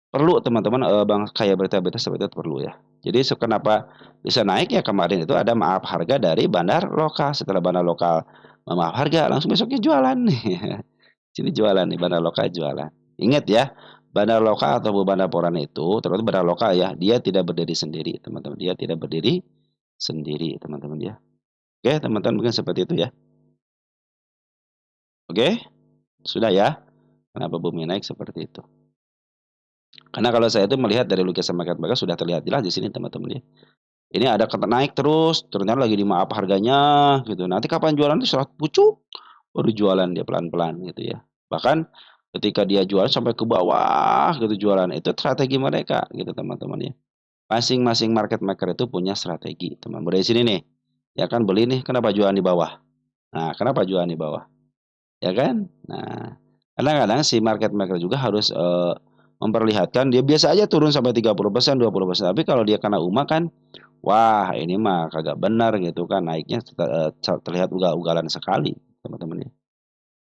Perlu teman-teman, Bang, kayak berita-berita seperti itu perlu ya. Jadi kenapa bisa naik ya kemarin itu ada maaf harga dari bandar lokal. Setelah bandar lokal maaf harga, langsung besoknya jualan nih. Sini jualan nih, bandar lokal jualan. Ingat ya, bandar lokal atau bandar poran itu, terutama bandar lokal ya, dia tidak berdiri sendiri, teman-teman. Dia tidak berdiri sendiri, teman-teman ya. Oke, teman-teman mungkin seperti itu ya. Oke, sudah ya. Kenapa bumi naik seperti itu? Karena kalau saya itu melihat dari lukisan market maker sudah terlihat jelas di sini teman-teman ya. Ini ada naik terus, ternyata lagi di maaf harganya gitu. Nanti kapan jualan itu setelah pucuk, baru jualan dia pelan-pelan gitu ya. Bahkan ketika dia jualan sampai ke bawah gitu jualan, itu strategi mereka gitu teman-teman ya. Masing-masing market maker itu punya strategi teman. Dari sini nih, ya kan beli nih, kenapa jualan di bawah? Nah, kenapa jualan di bawah? Ya kan? Nah, kadang-kadang si market maker juga harus memperlihatkan dia biasa aja turun sampai 30%, 20%. Tapi kalau dia kena UMA kan, wah ini mah kagak benar gitu kan, naiknya terlihat ugal-ugalan sekali, teman-teman ya.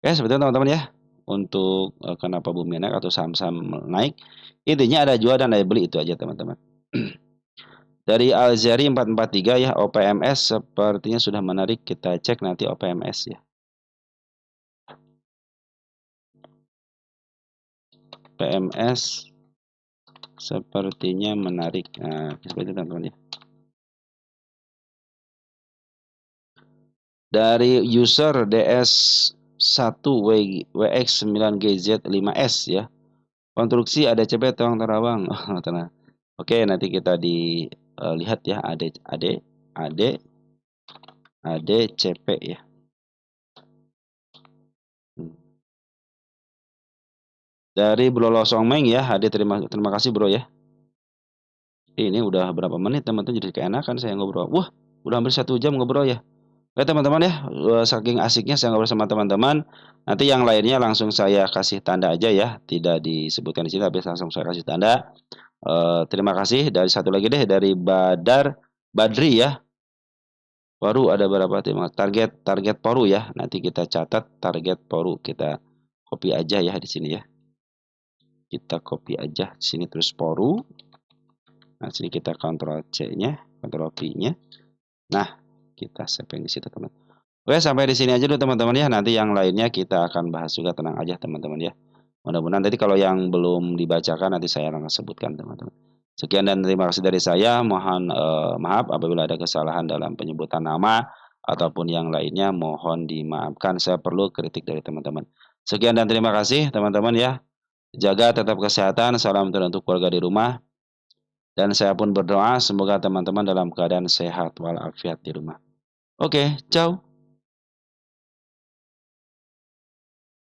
Oke, seperti itu teman-teman ya. Untuk kenapa bumi naik atau saham-saham naik, intinya ada jual dan ada beli itu aja teman-teman. Dari Alzari 443 ya, OPMS sepertinya sudah menarik, kita cek nanti OPMS ya. PMS sepertinya menarik. Nah, seperti itu teman-teman ya. Dari user DS1WX9GZ5S ya. Konstruksi ada ADCP Tong Terawang. Oh, tenang. Oke, nanti kita lihat ya ADCP ya. Dari Bro Losongmeng ya, terima kasih Bro ya. Ini udah berapa menit teman-teman, jadi keenakan saya ngobrol. Wah, udah hampir 1 jam ngobrol ya. Oke teman-teman ya, saking asiknya saya ngobrol sama teman-teman. Nanti yang lainnya langsung saya kasih tanda aja ya, tidak disebutkan di sini tapi langsung saya kasih tanda. Terima kasih. Dari satu lagi deh dari Badri ya. Paru ada berapa tim? Target Paru ya. Nanti kita catat target Paru, kita copy aja ya di sini ya. Kita copy aja di sini terus Paru. Nah, sini kita Ctrl C-nya, Ctrl V-nya. Nah, kita save di situ teman. Oke, sampai di sini aja dulu teman-teman ya. Nanti yang lainnya kita akan bahas juga, tenang aja teman-teman ya. Mudah-mudahan tadi kalau yang belum dibacakan nanti saya akan sebutkan teman-teman. Sekian dan terima kasih dari saya. Mohon maaf apabila ada kesalahan dalam penyebutan nama ataupun yang lainnya, mohon dimaafkan. Saya perlu kritik dari teman-teman. Sekian dan terima kasih teman-teman ya. Jaga tetap kesehatan. Salam untuk keluarga di rumah. Dan saya pun berdoa semoga teman-teman dalam keadaan sehat walafiat di rumah. Oke, ciao.